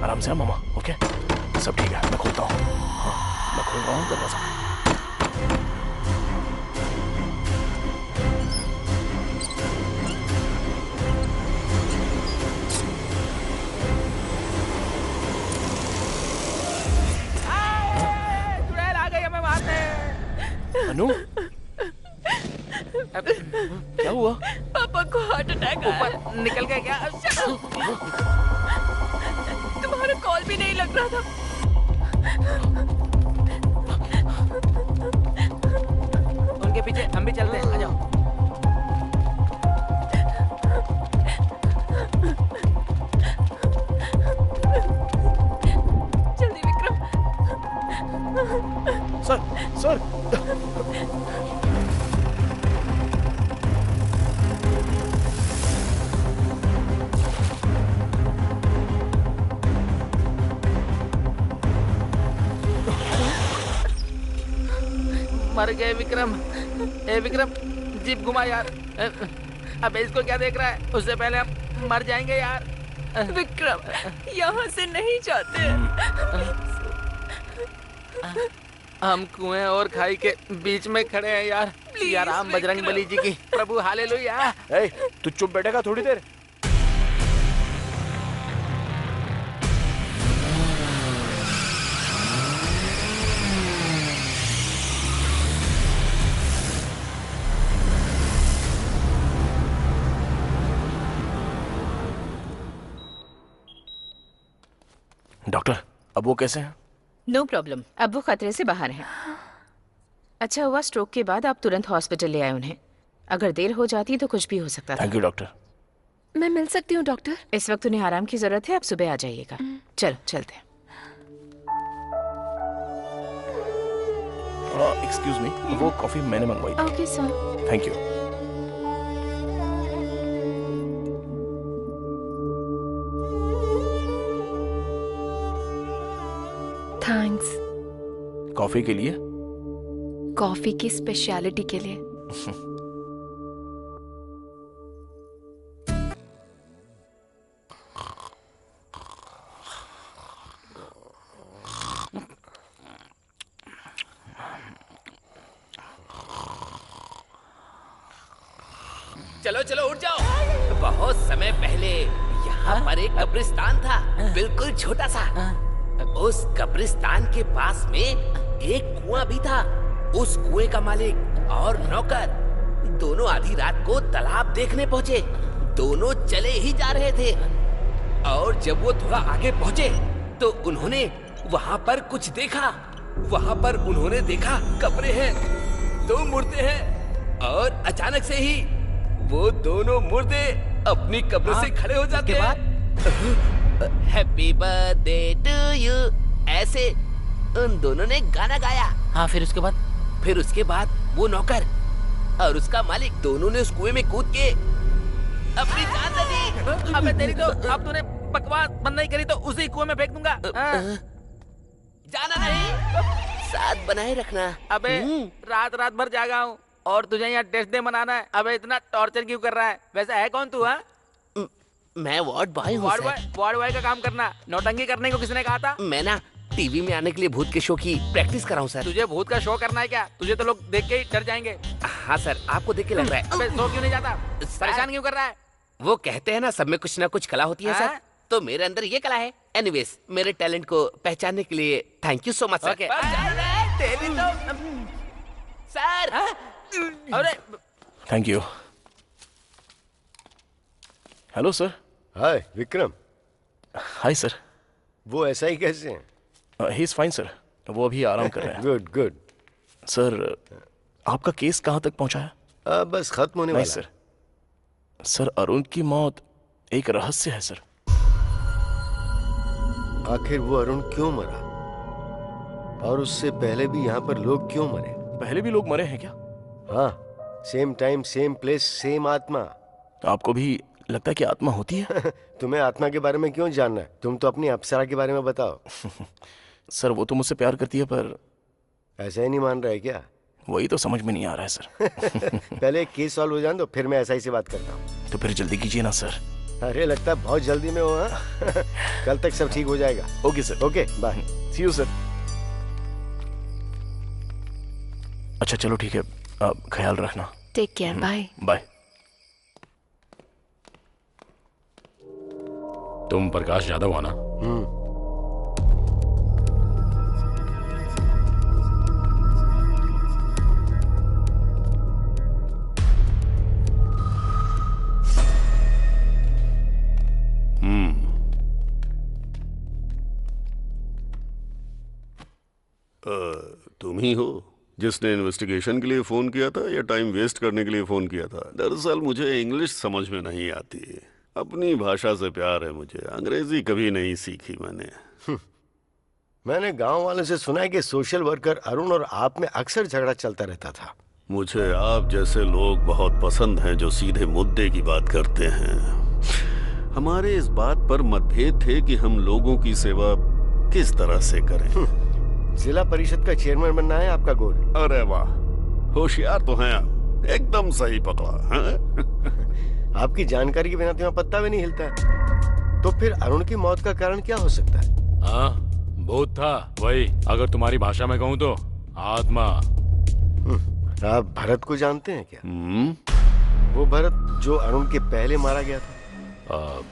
आराम से मामा। ओके सब ठीक है, मैं खोलता हूँ। मैं खोल रहा हूँ दरवाजा। अनु, क्या हुआ? पापा को हार्ट अटैक आया। ऊपर निकल गया क्या? तुम्हारा कॉल भी नहीं लग रहा था। उनके पीछे हम भी चलते हैं, आ जाओ। जल्दी विक्रम। मर गए विक्रम। ए विक्रम, जीप घुमा यार। अबे इसको क्या देख रहा है? उससे पहले हम मर जाएंगे यार। विक्रम, यहाँ से नहीं जाते। हम कुएं और खाई के बीच में खड़े हैं यार। यार राम बजरंग बली जी की प्रभु हालेलुया। तू चुप बैठेगा थोड़ी देर? डॉक्टर, अब वो कैसे हैं? नो प्रॉब्लम, अब वो खतरे से बाहर हैं। अच्छा हुआ स्ट्रोक के बाद आप तुरंत हॉस्पिटल ले आए उन्हें। अगर देर हो जाती तो कुछ भी हो सकता था। Thank you doctor. मैं मिल सकती हूँ डॉक्टर? इस वक्त उन्हें आराम की जरूरत है, आप सुबह आ जाइएगा। चलो चलते हैं। एक्सक्यूज मी, वो कॉफी मैंने मंगवाई थी। Okay sir. Thank you. Thanks. Coffee के लिए? कॉफी की स्पेशलिटी के लिए। चलो चलो उठ जाओ। बहुत समय पहले यहाँ पर एक कब्रिस्तान था, बिल्कुल छोटा सा। उस कब्रिस्तान के पास में एक कुआं भी था। उस कुएं का मालिक और नौकर दोनों आधी रात को तालाब देखने पहुँचे। दोनों चले ही जा रहे थे और जब वो थोड़ा आगे पहुँचे तो उन्होंने वहाँ पर कुछ देखा। वहाँ पर उन्होंने देखा कब्रें हैं, 2 मुर्दे हैं और अचानक से ही वो दोनों मुर्दे अपनी कब्र से खड़े हो जाते हैं। हैप्पी बर्थडे टू यू, ऐसे उन दोनों ने गाना गाया। हाँ, फिर उसके बाद वो नौकर और उसका मालिक दोनों ने उस कुएं में कूद के अपनी जान दे दी। अबे तेरी तो, अब तूने बकवास बंद नहीं करी तो उसी कुएं में फेंक दूंगा। जाना नहीं, साथ बनाए रखना। अबे रात रात भर जागा हूँ और तुझे यहाँ टेस्ट डे मनाना है। अबे इतना टॉर्चर क्यों कर रहा है? वैसे है कौन तू? मैं वार्ड बॉय हूँ। वार्ड बॉय का काम करना, नौटंकी करने को किसने कहा था? मैं ना टीवी में आने के लिए भूत के शो की प्रैक्टिस कर रहा हूँ सर। तुझे भूत का शो करना है क्या? तुझे तो लोग देख के ही डर जाएंगे। हाँ सर, आपको देख के लग रहा है। अबे शो क्यों नहीं जाता? परेशान क्यों कर रहा है? वो कहते हैं ना सब में कुछ ना कुछ कला होती है सर, तो मेरे अंदर ये कला है। एनीवेज, मेरे टैलेंट को पहचानने के लिए thank you so much sir. Sir अरे thank you. Hello sir. Hi Vikram. Hi sir. वो ऐसा ही कैसे हैं? ही इज फाइन सर, वो अभी आराम कर रहे हैं। Good good. सर, आपका केस कहाँ तक पहुंचा है? बस खत्म होने वाला है। सर, अरुण की मौत एक रहस्य है सर। आखिर वो अरुण क्यों मरा? और उससे पहले भी यहाँ पर लोग क्यों मरे? पहले भी लोग मरे हैं क्या? हाँ, same time same place same आत्मा। आपको भी लगता है कि आत्मा होती है? तुम्हें आत्मा के बारे में क्यों जानना है? तुम तो अपनी अप्सरा के बारे में बताओ। सर, वो तो मुझसे प्यार करती है, पर ऐसा ही नहीं मान रहा है क्या? वही तो समझ में नहीं आ रहा है सर। पहले एक केस सॉल्व हो जाए तो फिर मैं ऐसा ही से बात करता हूँ। तो फिर जल्दी कीजिए ना सर। अरे लगता है बहुत जल्दी में हो। कल तक सब ठीक हो जाएगा। Okay sir. Okay bye. See you sir. अच्छा चलो ठीक है, आप ख्याल रखना। Take care. Bye bye. तुम प्रकाश यादव हो ना? तुम ही हो जिसने इन्वेस्टिगेशन के लिए फोन किया था या टाइम वेस्ट करने के लिए फोन किया था? दरअसल मुझे इंग्लिश समझ में नहीं आती। अपनी भाषा से प्यार है मुझे, अंग्रेजी कभी नहीं सीखी मैंने। मैंने गांव वालों से सुना है कि सोशल वर्कर अरुण और आप में अक्सर झगड़ा चलता रहता था। मुझे आप जैसे लोग बहुत पसंद हैं जो सीधे मुद्दे की बात करते हैं। हमारे इस बात पर मतभेद थे कि हम लोगों की सेवा किस तरह से करें। जिला परिषद का चेयरमैन बनना है आपका गोल? अरे वाह, होशियार तो हैं आप, एकदम सही पकड़ा। हाँ? आपकी जानकारी के बिना तो यहाँ पत्ता भी नहीं हिलता है। तो फिर अरुण की मौत का कारण क्या हो सकता है? हाँ, भूत था वही, अगर तुम्हारी भाषा में कहूँ तो आत्मा। आप भरत को जानते हैं क्या? वो भरत जो अरुण के पहले मारा गया था।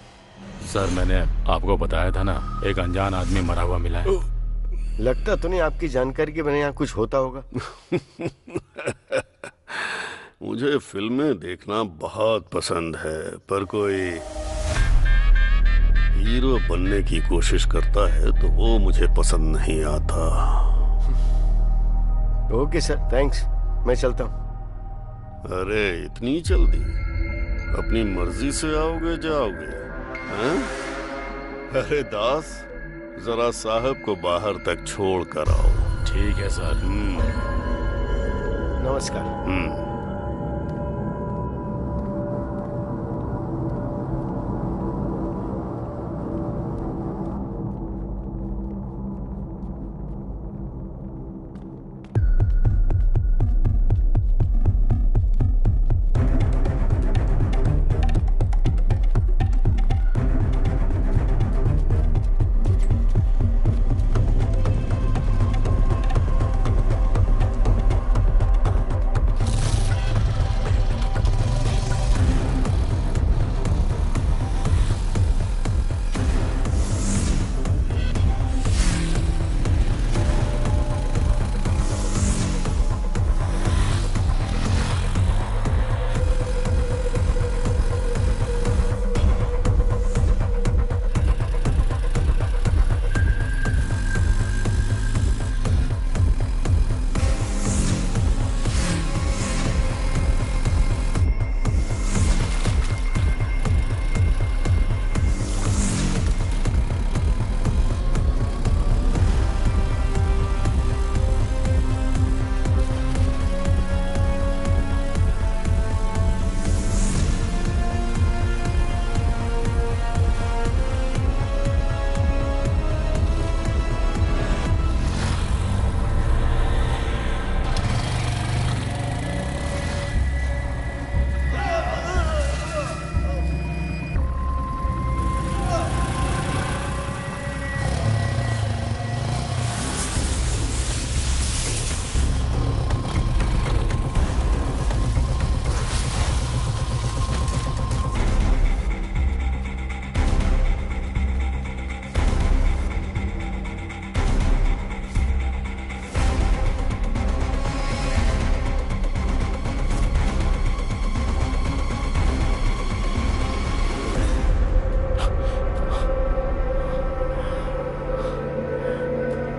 सर मैंने आपको बताया था ना, एक अनजान आदमी मरा हुआ मिला है। लगता तो नहीं आपकी जानकारी के बिना यहाँ कुछ होता होगा। मुझे फिल्में देखना बहुत पसंद है, पर कोई हीरो बनने की कोशिश करता है तो वो मुझे पसंद नहीं आता। ओके सर, थैंक्स, मैं चलता हूँ। अरे इतनी जल्दी? अपनी मर्जी से आओगे जाओगे? हैं? अरे दास, जरा साहब को बाहर तक छोड़ कर आओ। ठीक है सर। नमस्कार।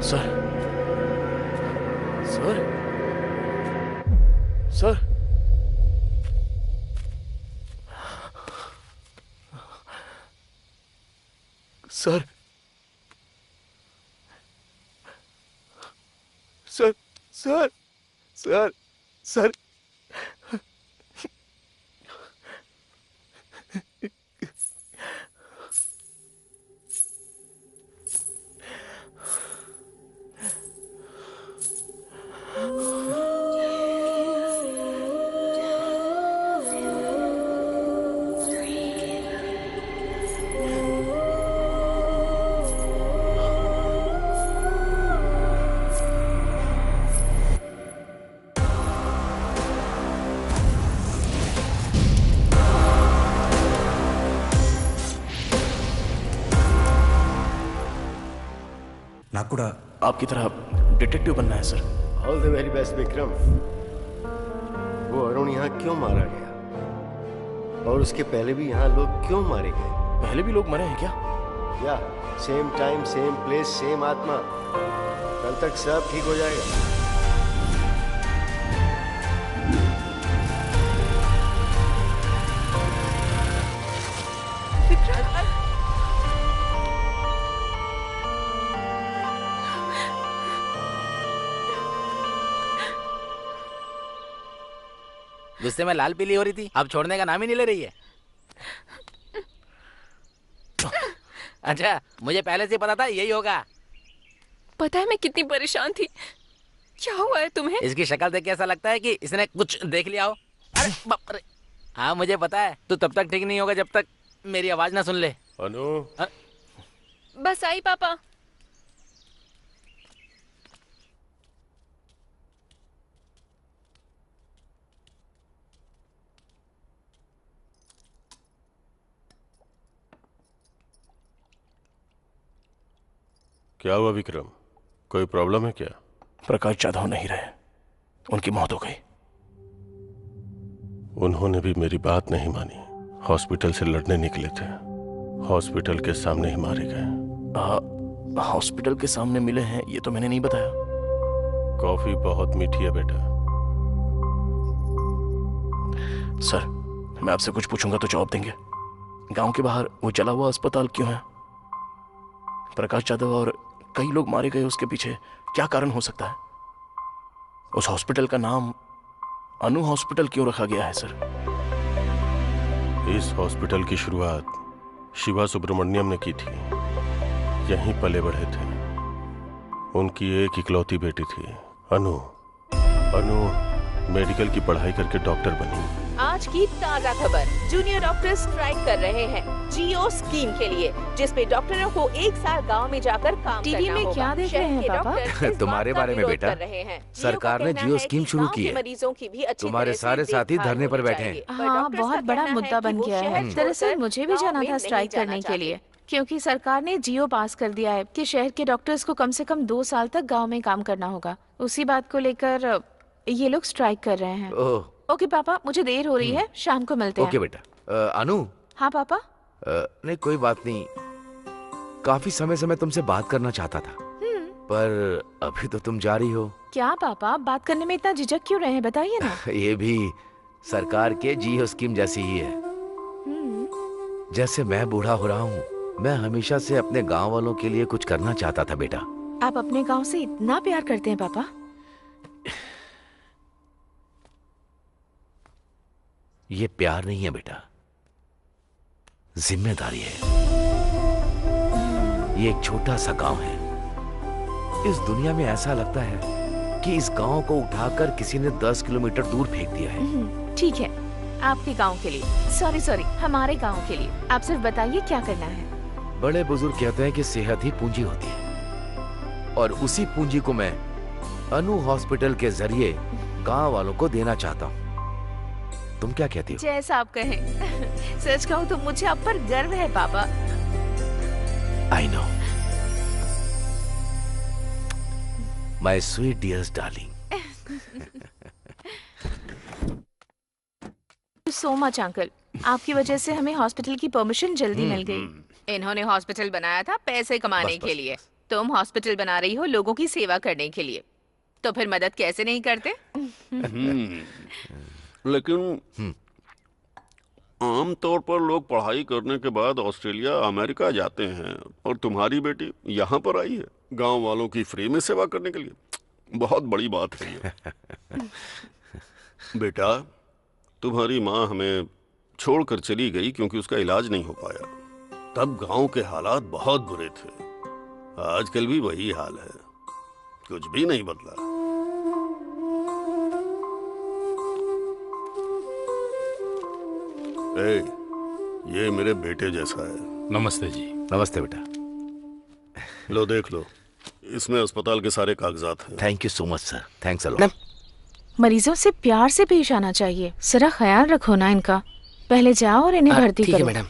Sir, sir, sir, sir, sir, sir, नाकुड़ा आपकी तरह डिटेक्टिव बनना है सर। All the very best Vikram. वो अरुण यहाँ क्यों मारा गया और उसके पहले भी यहाँ लोग क्यों मारे गए? पहले भी लोग मरे हैं क्या? या same time same place same आत्मा। कल तक सब ठीक हो जाएगा। गुस्से में लाल पीली हो रही थी, अब छोड़ने का नाम ही नहीं ले रही है। अच्छा, मुझे पहले से पता था यही होगा। पता है मैं कितनी परेशान थी। क्या हुआ है तुम्हें? इसकी शक्ल देख के ऐसा लगता है कि इसने कुछ देख लिया हो। अरे बाप रे। हाँ मुझे पता है, तू तब तक ठीक नहीं होगा जब तक मेरी आवाज ना सुन ले। अनु। बस आई पापा। क्या हुआ विक्रम, कोई प्रॉब्लम है क्या? प्रकाश जाधव नहीं रहे, उनकी मौत हो गई। उन्होंने भी मेरी बात नहीं मानी, हॉस्पिटल से लड़ने निकले थे, हॉस्पिटल के सामने ही मारे गए। हॉस्पिटल के सामने मिले हैं ये तो मैंने नहीं बताया। कॉफी बहुत मीठी है बेटा। सर मैं आपसे कुछ पूछूंगा तो जवाब देंगे। गांव के बाहर वो जला हुआ अस्पताल क्यों है? प्रकाश जाधव और कई लोग मारे गए, उसके पीछे क्या कारण हो सकता है? उस हॉस्पिटल का नाम अनु हॉस्पिटल क्यों रखा गया है सर? इस हॉस्पिटल की शुरुआत शिवा सुब्रमण्यम ने की थी, यहीं पले बढ़े थे। उनकी एक इकलौती बेटी थी अनु। अनु मेडिकल की पढ़ाई करके डॉक्टर बनी। आज की ताजा खबर, जूनियर डॉक्टर स्ट्राइक कर रहे हैं जियो स्कीम के लिए, जिसमें डॉक्टरों को एक साल गांव में जाकर काम टीवी करना में होगा। क्या देख रहे हैं पापा? तुम्हारे बारे में बेटा, सरकार ने जियो स्कीम शुरू की है। मरीजों की भी अच्छी तुम्हारे सारे साथी धरने पर बैठे हैं। हाँ बहुत बड़ा मुद्दा बन गया है। दरअसल मुझे भी जाना था स्ट्राइक करने के लिए, क्योंकि सरकार ने जियो पास कर दिया है कि शहर के डॉक्टर्स को कम से कम 2 साल तक गांव में काम करना होगा। उसी बात को लेकर ये लोग स्ट्राइक कर रहे हैं। ओके पापा, मुझे देर हो रही है, शाम को मिलते हैं। ओके बेटा। अनु। हाँ पापा। नहीं कोई बात नहीं, काफी समय से मैं तुमसे बात करना चाहता था, पर अभी तो तुम जा रही हो। क्या पापा, बात करने में इतना झिझक क्यों रहे हैं, बताइए ना। ये भी सरकार के जियो स्कीम जैसी ही है। जैसे मैं बूढ़ा हो रहा हूँ, मैं हमेशा से अपने गांव वालों के लिए कुछ करना चाहता था बेटा। आप अपने गांव से इतना प्यार करते हैं पापा? ये प्यार नहीं है बेटा, जिम्मेदारी है। ये एक छोटा सा गांव है। इस दुनिया में ऐसा लगता है कि इस गांव को उठाकर किसी ने 10 किलोमीटर दूर फेंक दिया है। ठीक है, आपके गांव के लिए। सॉरी, हमारे गांव के लिए। आप सिर्फ बताइए क्या करना है। बड़े बुजुर्ग कहते हैं कि सेहत ही पूंजी होती है, और उसी पूंजी को मैं अनु हॉस्पिटल के जरिए गांव वालों को देना चाहता हूँ। तुम क्या कहती हो? जैसा आप कहें। सच कहूँ तो मुझे आप पर गर्व है पापा। I know my sweet dears darling. So much uncle, आपकी वजह से हमें हॉस्पिटल की परमिशन जल्दी मिल गई। इन्होंने हॉस्पिटल बनाया था पैसे कमाने के लिए, तुम हॉस्पिटल बना रही हो लोगों की सेवा करने के लिए, तो फिर मदद कैसे नहीं करते? लेकिन आमतौर पर लोग पढ़ाई करने के बाद ऑस्ट्रेलिया अमेरिका जाते हैं, और तुम्हारी बेटी यहाँ पर आई है गांव वालों की फ्री में सेवा करने के लिए। बहुत बड़ी बात है ये। बेटा, तुम्हारी माँ हमें छोड़कर चली गई क्योंकि उसका इलाज नहीं हो पाया। तब गांव के हालात बहुत बुरे थे, आजकल भी वही हाल है, कुछ भी नहीं बदला। ये मेरे बेटे जैसा है। नमस्ते जी। नमस्ते बेटा। लो देख लो, इसमें अस्पताल के सारे कागजात हैं। Thank you so much sir, thanks a lot. मरीजों से प्यार से पेश आना चाहिए, जरा ख्याल रखो ना इनका। पहले जाओ और इन्हें भर्ती करो। ठीक है मैडम।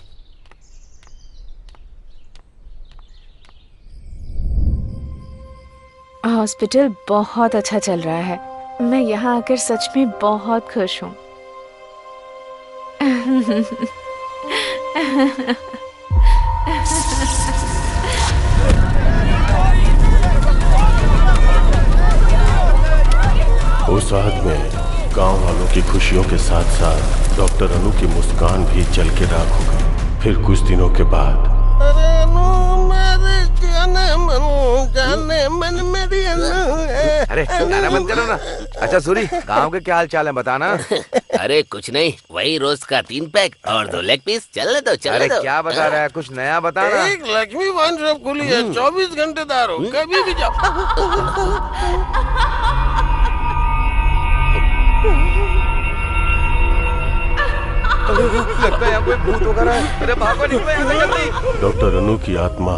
हॉस्पिटल बहुत अच्छा चल रहा है, मैं यहाँ आकर सच में बहुत खुश हूँ। उस रात में गांव वालों की खुशियों के साथ साथ डॉक्टर अनु की मुस्कान भी जल के राख हो गई। फिर कुछ दिनों के बाद अरे गाना बंद करो ना। अच्छा सूरी, गांव के क्या हाल चाल है बताना। अरे कुछ नहीं, वही रोज का 3 पैक और 2 लेग पीस। चलने दो अरे क्या बता रहा है, कुछ नया बताना। एक लक्ष्मी वाइन शॉप खुली है, 24 घंटे दार हो, कभी भी जाओ। लगता है यहाँ कोई भूत वगैरह है। अरे भागो, निकलो यहाँ से जल्दी। डॉक्टर अनु की आत्मा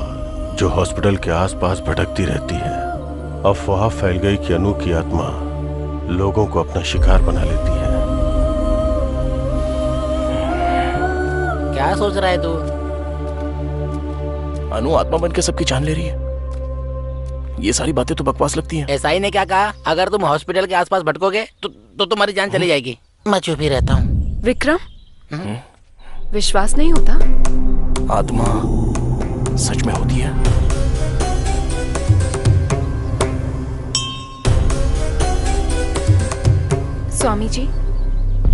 जो हॉस्पिटल के आसपास भटकती रहती है, अफवाह फैल गई कि अनु की आत्मा लोगों को अपना शिकार बना लेती है। क्या सोच रहा है तू? अनु आत्मा बन के सबकी जान ले रही है। ये सारी बातें तो बकवास लगती हैं। एसआई ने क्या कहा? अगर तुम हॉस्पिटल के आसपास भटकोगे तो तुम्हारी जान चली जाएगी। मैं चुप ही रहता हूँ। विक्रम, विश्वास नहीं होता? आत्मा सच में होती है। स्वामी जी,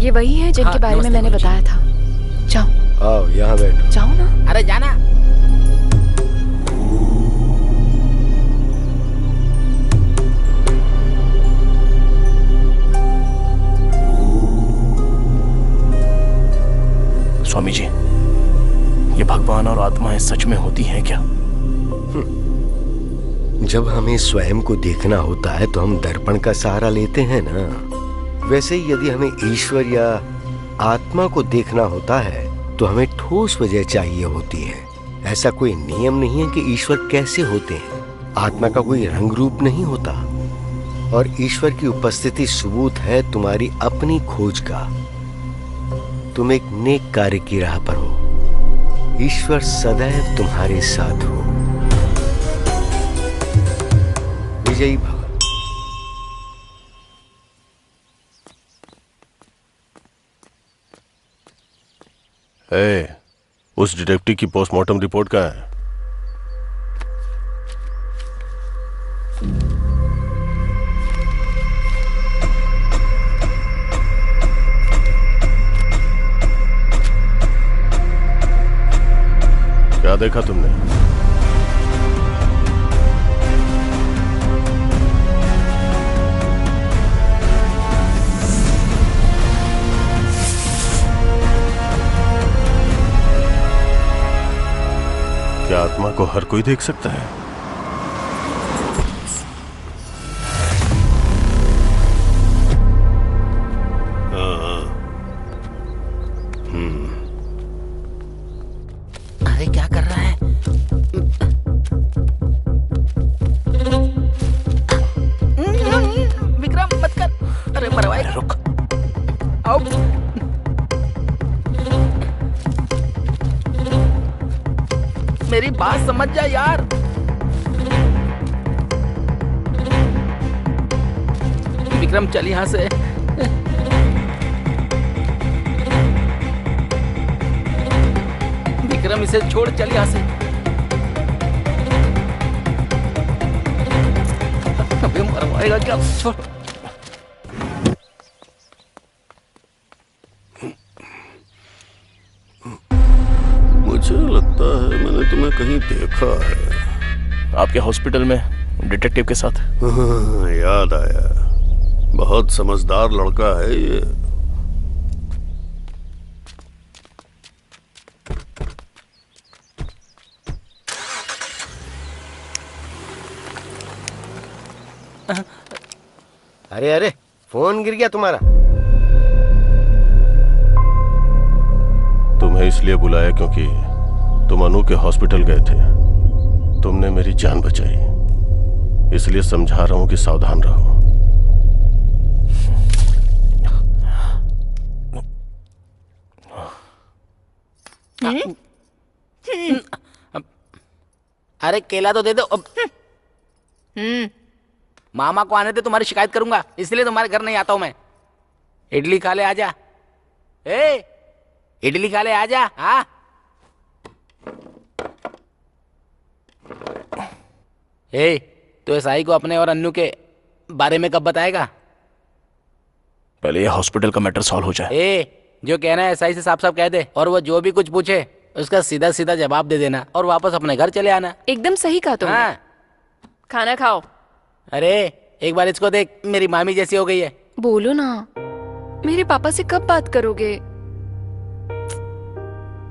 ये वही है जिनके बारे में मैंने बताया था। जाओ। आओ यहाँ बैठो। जाओ ना। अरे जाना। स्वामी जी, ये भगवान और आत्माएं सच में होती हैं क्या? जब हमें स्वयं को देखना होता है तो हम दर्पण का सहारा लेते हैं ना। वैसे ही यदि हमें ईश्वर या आत्मा को देखना होता है तो हमें ठोस वजह चाहिए होती है। ऐसा कोई नियम नहीं है कि ईश्वर कैसे होते हैं। आत्मा का कोई रंग रूप नहीं होता और ईश्वर की उपस्थिति सबूत है तुम्हारी अपनी खोज का। तुम एक नेक कार्य की राह पर हो। ईश्वर सदैव तुम्हारे साथ हो। विजयी भव। उस डिटेक्टिव की पोस्टमार्टम रिपोर्ट कहाँ है? क्या देखा तुमने? क्या आत्मा को हर कोई देख सकता है? अरे क्या कर रहा है? विक्रम मत कर। अरे मरवाए। रुक। आओ। मेरी बात समझ जा यार। विक्रम चल यहां से। विक्रम इसे छोड़, चल यहां से। अबे मरवाएगा क्या? छोड़। मुझे लगता है मैंने तुम्हें कहीं देखा है। आपके हॉस्पिटल में डिटेक्टिव के साथ। हाँ, याद आया। बहुत समझदार लड़का है ये। अरे अरे, फोन गिर गया तुम्हारा। तुम्हें इसलिए बुलाया क्योंकि तुम अनु के हॉस्पिटल गए थे। तुमने मेरी जान बचाई, इसलिए समझा रहा हूं कि सावधान रहो। अरे केला तो दे दो। मामा को आने दे, तुम्हारी शिकायत करूंगा, इसलिए तुम्हारे घर नहीं आता हूं मैं। इडली खा ले, आजा। इडली खा ले, आजा। हाँ तो एसआई को अपने और अन्नू के बारे में कब बताएगा? पहले ये हॉस्पिटल का मैटर सॉल्व हो जाए। जो कहना है एसआई से साफ साफ कह दे, और वो जो भी कुछ पूछे उसका सीधा सीधा जवाब दे देना और वापस अपने घर चले आना। एकदम सही कहा तुमने। हाँ। खाना खाओ। अरे एक बार इसको देख, मेरी मामी जैसी हो गई है। बोलो ना, मेरे पापा से कब बात करोगे?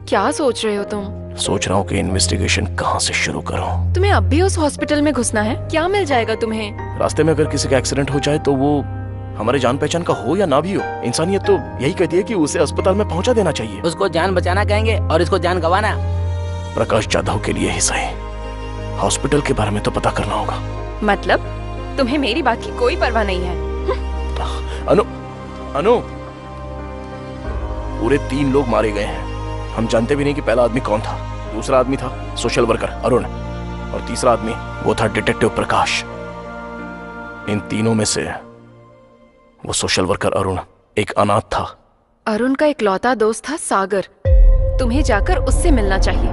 क्या सोच रहे हो तुम? सोच रहा हूँ कि इन्वेस्टिगेशन कहाँ से शुरू करूँ। तुम्हें अब भी उस हॉस्पिटल में घुसना है? क्या मिल जाएगा तुम्हें? रास्ते में अगर किसी का एक्सीडेंट हो जाए तो वो हमारे जान पहचान का हो या ना भी हो, इंसानियत तो यही कहती है कि उसे अस्पताल में पहुंचा देना चाहिए। उसको जान बचाना कहेंगे और इसको जान गंवाना। प्रकाश जाधव के लिए ही सही, हॉस्पिटल के बारे में तो पता करना होगा। मतलब तुम्हें मेरी बात की कोई परवाह नहीं है? अनु, अनु, पूरे 3 लोग मारे गए हैं। हम जानते भी नहीं कि पहला आदमी कौन था। दूसरा आदमी था सोशल वर्कर अरुण, और तीसरा आदमी वो था डिटेक्टिव प्रकाश। इन तीनों में से वो सोशल वर्कर अरुण एक अनाथ था। अरुण का इकलौता दोस्त था सागर। तुम्हें जाकर उससे मिलना चाहिए।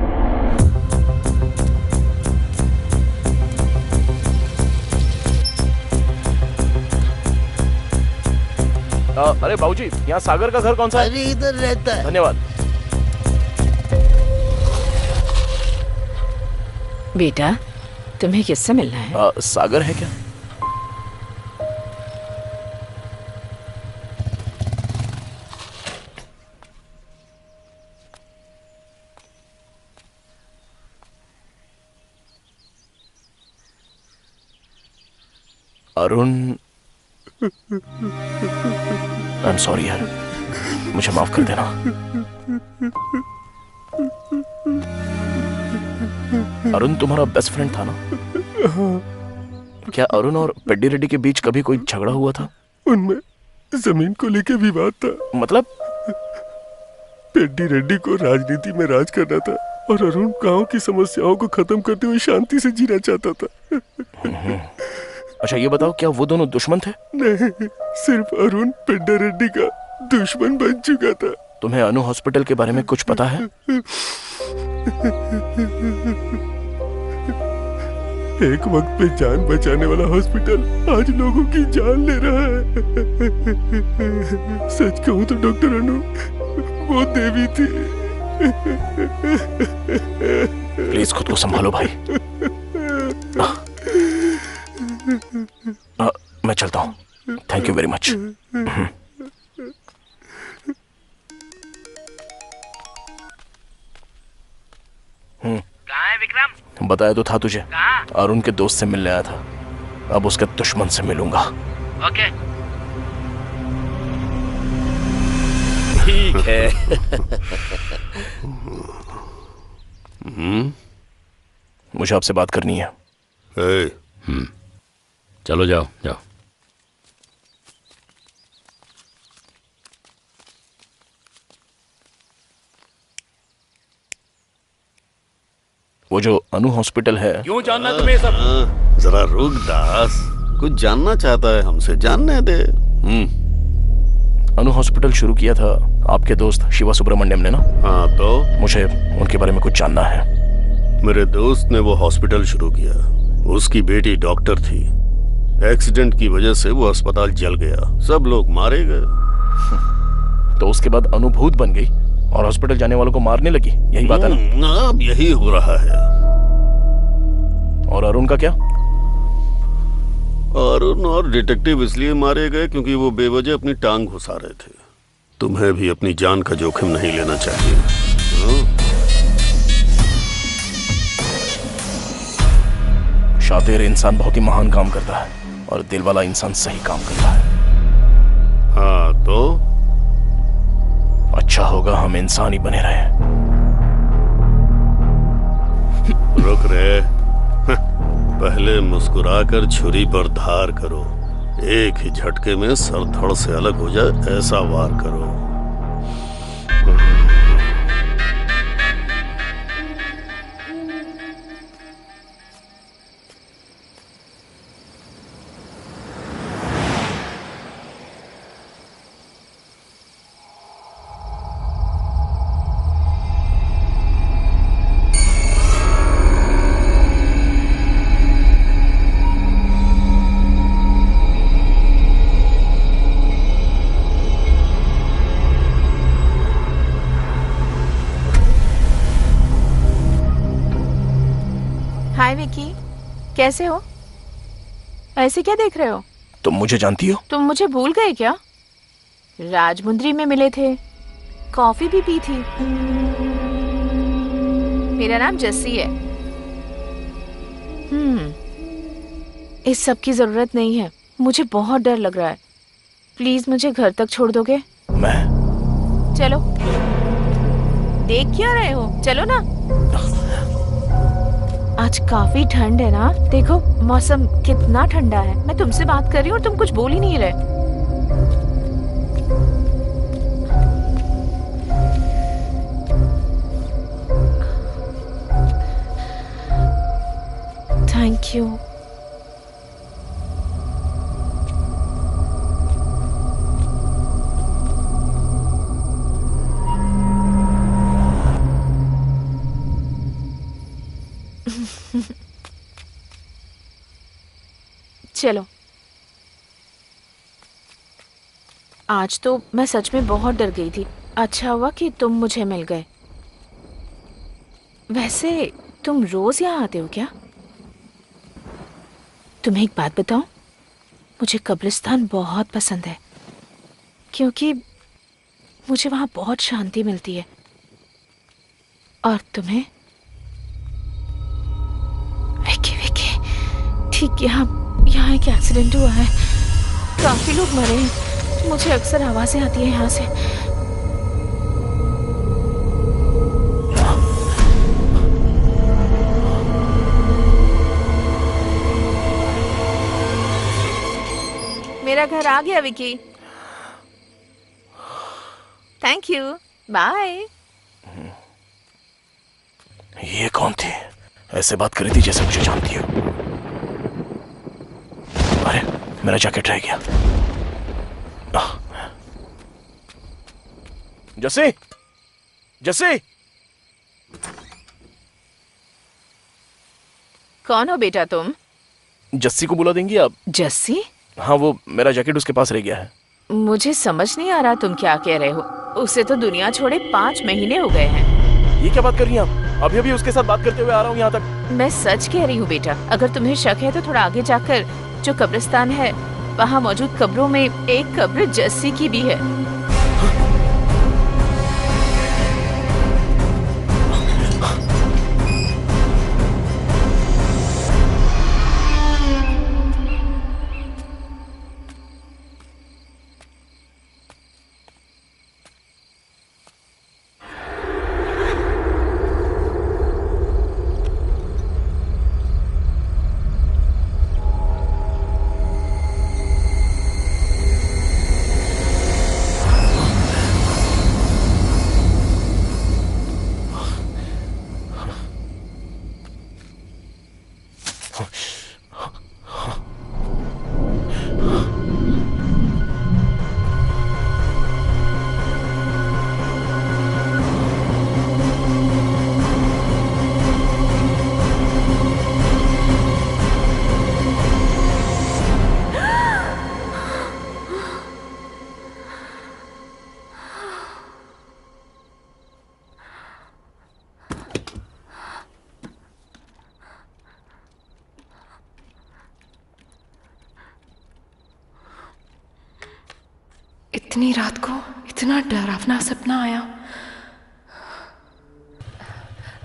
अरे बाबूजी, यहाँ सागर का घर कौन सा है? अरे इधर रहता है। धन्यवाद। बेटा, तुम्हें किससे मिलना है? सागर है क्या? अरुण, आई एम सॉरी यार, मुझे माफ कर देना। अरुण तुम्हारा बेस्ट फ्रेंड था ना? क्या अरुण और पेड्डी रेड्डी के बीच कभी कोई झगड़ा हुआ था? उनमें जमीन को लेके विवाद था। मतलब? पेड्डी रेड्डी को राजनीति में राज करना था और अरुण गांव की समस्याओं को खत्म करते हुए शांति से जीना चाहता था। अच्छा ये बताओ, क्या वो दोनों दुश्मन थे? नहीं, सिर्फ अरुण पेड्डी रेड्डी का दुश्मन बन चुका था। तुम्हें अनु हॉस्पिटल के बारे में कुछ पता है? एक वक्त पे जान बचाने वाला हॉस्पिटल आज लोगों की जान ले रहा है। सच कहूं तो डॉक्टर अनु वो देवी थी। प्लीज खुद को संभालो भाई। मैं चलता हूँ। Thank you very much. कहाँ है विक्रम? बताया तो था तुझे, अरुण के दोस्त से मिलने आया था। अब उसके दुश्मन से मिलूंगा। ओके ठीक है। मुझे आपसे बात करनी है। चलो जाओ जाओ। वो जो अनु हॉस्पिटल है, क्यों जानना तुम्हें सब? जरा रुक दास, कुछ जानना चाहता है हमसे, जानने दे। अनु हॉस्पिटल शुरू किया था आपके दोस्त शिवा सुब्रमण्यम ने ना? हाँ तो? मुझे उनके बारे में कुछ जानना है। मेरे दोस्त ने वो हॉस्पिटल शुरू किया। उसकी बेटी डॉक्टर थी। एक्सीडेंट की वजह से वो अस्पताल जल गया, सब लोग मारे गए। तो उसके बाद अनु भूत बन गई और हॉस्पिटल जाने वालों को मारने लगी, यही बात है ना? अब यही हो रहा है। और अरुण का क्या? अरुण और डिटेक्टिव इसलिए मारे गए क्योंकि वो बेवजह अपनी टांग घुसा रहे थे। तुम्हें भी अपनी जान का जोखिम नहीं लेना चाहिए। शातिर इंसान बहुत ही महान काम करता है और दिल वाला इंसान सही काम करता है। हाँ तो? अच्छा होगा हम इंसान ही बने रहे। रुक रे, पहले मुस्कुराकर छुरी पर धार करो। एक ही झटके में सर धड़ से अलग हो जाए ऐसा वार करो। हाय विकी, कैसे हो? ऐसे क्या देख रहे हो? तुम मुझे जानती हो? तुम मुझे भूल गए क्या? राजमुंद्री में मिले थे, कॉफी भी पी थी। मेरा नाम जस्सी है। इस सब की जरूरत नहीं है, मुझे बहुत डर लग रहा है। प्लीज मुझे घर तक छोड़ दोगे? मैं? चलो। देख क्या रहे हो, चलो ना। आज काफी ठंड है ना, देखो मौसम कितना ठंडा है। मैं तुमसे बात कर रही हूँ और तुम कुछ बोल ही नहीं रहे। Thank you. चलो, आज तो मैं सच में बहुत डर गई थी। अच्छा हुआ कि तुम मुझे मिल गए। वैसे तुम रोज यहाँ आते हो क्या? तुम्हें एक बात बताऊं, मुझे कब्रिस्तान बहुत पसंद है क्योंकि मुझे वहां बहुत शांति मिलती है। और तुम्हें? विकी विकी, ठीक यहाँ एक एक्सीडेंट हुआ है, काफी लोग मरे हैं। मुझे अक्सर आवाजें आती है यहाँ से। मेरा घर आ गया विकी। Thank you, bye. ये कौन थी? ऐसे बात करी थी जैसे मुझे जानती हो। अरे मेरा जैकेट रह गया। जस्सी, जस्सी। कौन हो बेटा तुम? जस्सी को बुला देंगी आप? जस्सी? हाँ, वो मेरा जैकेट उसके पास रह गया है। मुझे समझ नहीं आ रहा तुम क्या कह रहे हो। उसे तो दुनिया छोड़े 5 महीने हो गए हैं। ये क्या बात कर रही हैं आप? अभी अभी उसके साथ बात करते हुए आ रहा हूँ यहाँ तक। मैं सच कह रही हूँ बेटा। अगर तुम्हें शक है तो थोड़ा आगे जाकर जो कब्रिस्तान है वहाँ मौजूद कब्रों में एक कब्र जस्सी की भी है। इतनी रात को इतना डरावना सपना आया।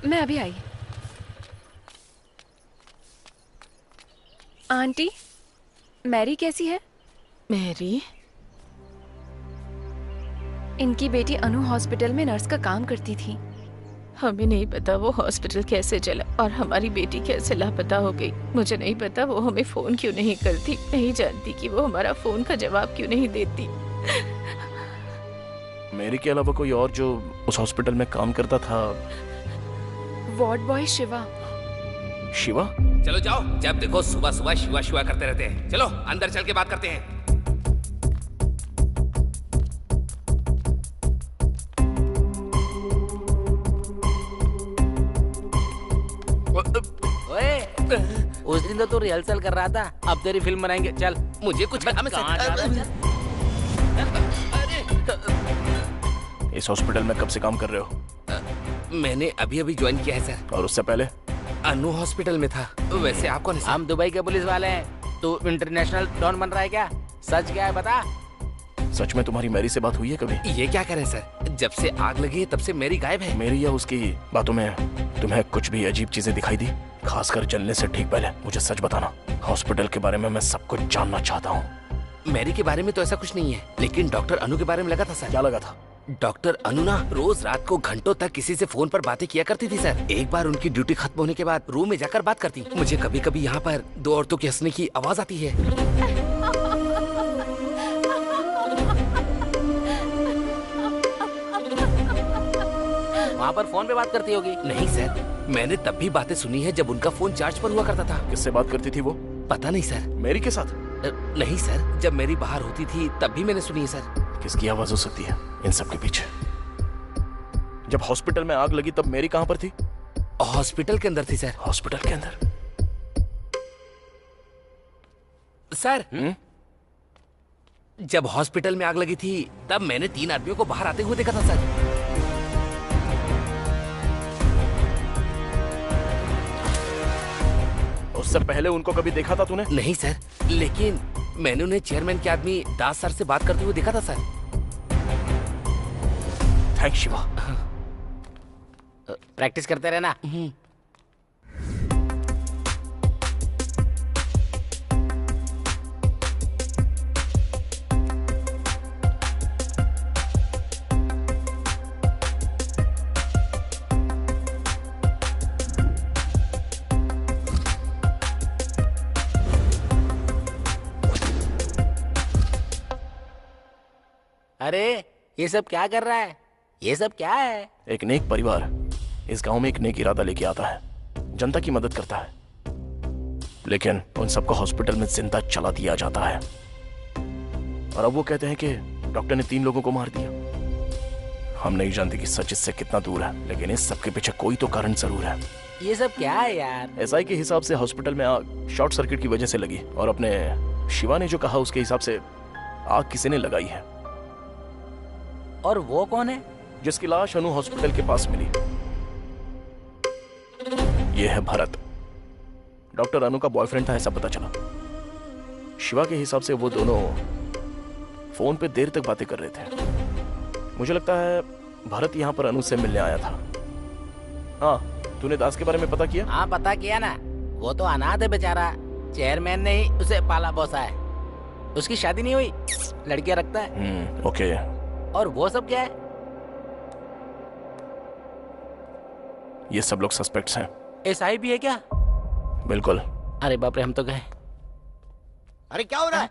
मैं अभी आई। आंटी, मैरी कैसी है? मैरी? इनकी बेटी अनु हॉस्पिटल में नर्स का काम करती थी। हमें नहीं पता वो हॉस्पिटल कैसे चला और हमारी बेटी कैसे लापता हो गई। मुझे नहीं पता वो हमें फोन क्यों नहीं करती। नहीं जानती कि वो हमारा फोन का जवाब क्यों नहीं देती। मेरी के अलावा कोई और जो उस हॉस्पिटल में काम करता था? Ward boy Shiva. शिवा? चलो जाओ, जब देखो सुबह सुबह शिवा शिवा करते रहते हैं। चलो अंदर चल के बात करते हैं। ओए, उस दिन तो तू रिहर्सल कर रहा था, अब तेरी फिल्म बनाएंगे। चल, मुझे कुछ इस हॉस्पिटल में कब से काम कर रहे हो? मैंने अभी अभी ज्वाइन किया है सर। और उससे पहले? अनु हॉस्पिटल में था। वैसे आप कौन है? हम दुबई के पुलिस वाले हैं। तू इंटरनेशनल डॉन बन रहा है क्या? सच क्या है बता। सच में तुम्हारी मैरी से बात हुई है कभी? ये क्या करें सर, जब से आग लगी है तब से मैरी गायब है। मेरी या उसकी बातों में तुम्हें कुछ भी अजीब चीजें दिखाई दी? खासकर जलने से ठीक पहले मुझे सच बताना। हॉस्पिटल के बारे में मैं सब कुछ जानना चाहता हूँ। मैरी के बारे में तो ऐसा कुछ नहीं है, लेकिन डॉक्टर अनु के बारे में लगा था सर। क्या लगा था? डॉक्टर अनु ना रोज रात को घंटों तक किसी से फोन पर बातें किया करती थी सर। एक बार उनकी ड्यूटी खत्म होने के बाद रूम में जाकर बात करती। मुझे कभी कभी यहाँ पर दो औरतों के हंसने की आवाज आती है। वहाँ पर फोन पे बात करती होगी। नहीं सर, मैंने तब भी बातें सुनी है जब उनका फोन चार्ज पर हुआ करता था। किससे बात करती थी वो? पता नहीं सर। मेरी के साथ? नहीं सर, जब मेरी बाहर होती थी तब भी मैंने सुनी है सर। किसकी आवाज हो सकती है इन सब के पीछे? जब हॉस्पिटल में आग लगी तब मेरी कहां पर थी? हॉस्पिटल के अंदर थी सर। हॉस्पिटल के अंदर? सर जब हॉस्पिटल में आग लगी थी तब मैंने 3 आदमियों को बाहर आते हुए देखा था सर। उससे पहले उनको कभी देखा था तूने? नहीं सर, लेकिन मैंने उन्हें चेयरमैन के आदमी दास सर से बात करते हुए देखा था सर। थैंक्स शिवा। प्रैक्टिस करते रहना। अरे ये सब क्या कर रहा है? ये सब क्या है? एक नेक परिवार इस गांव में एक नेक इरादा लेके आता है, जनता की मदद करता है, लेकिन उन सबको हॉस्पिटल में जिंदा चला दिया जाता है। और अब वो कहते हैं कि डॉक्टर ने 3 लोगों को मार दिया। हम नहीं जानते कि सच इससे कितना दूर है, लेकिन इस सब के पीछे कोई तो कारण जरूर है। ये सब क्या है यार? एसआई के हिसाब से हॉस्पिटल में आग शॉर्ट सर्किट की वजह से लगी, और अपने शिवा ने जो कहा उसके हिसाब से आग किसी ने लगाई है। और वो कौन है? जिसकी लाश अनु हॉस्पिटल के पास मिली। ये है भरत, डॉक्टर अनु का बॉयफ्रेंड था, ऐसा पता चला। शिवा के हिसाब से वो दोनों फोन पे देर तक बातें कर रहे थे। मुझे लगता है भरत यहाँ पर अनु से मिलने आया था। हाँ, तूने दास के बारे में पता किया? हाँ पता किया ना, वो तो अनाथ है बेचारा। चेयरमैन ने ही उसे पाला पोसा है। उसकी शादी नहीं हुई, लड़कियां रखता है। ओके। और वो सब क्या है? ये सब लोग सस्पेक्ट्स हैं। एसआई भी है क्या? बिल्कुल। अरे बाप रे, हम तो गए। अरे क्या हो रहा है?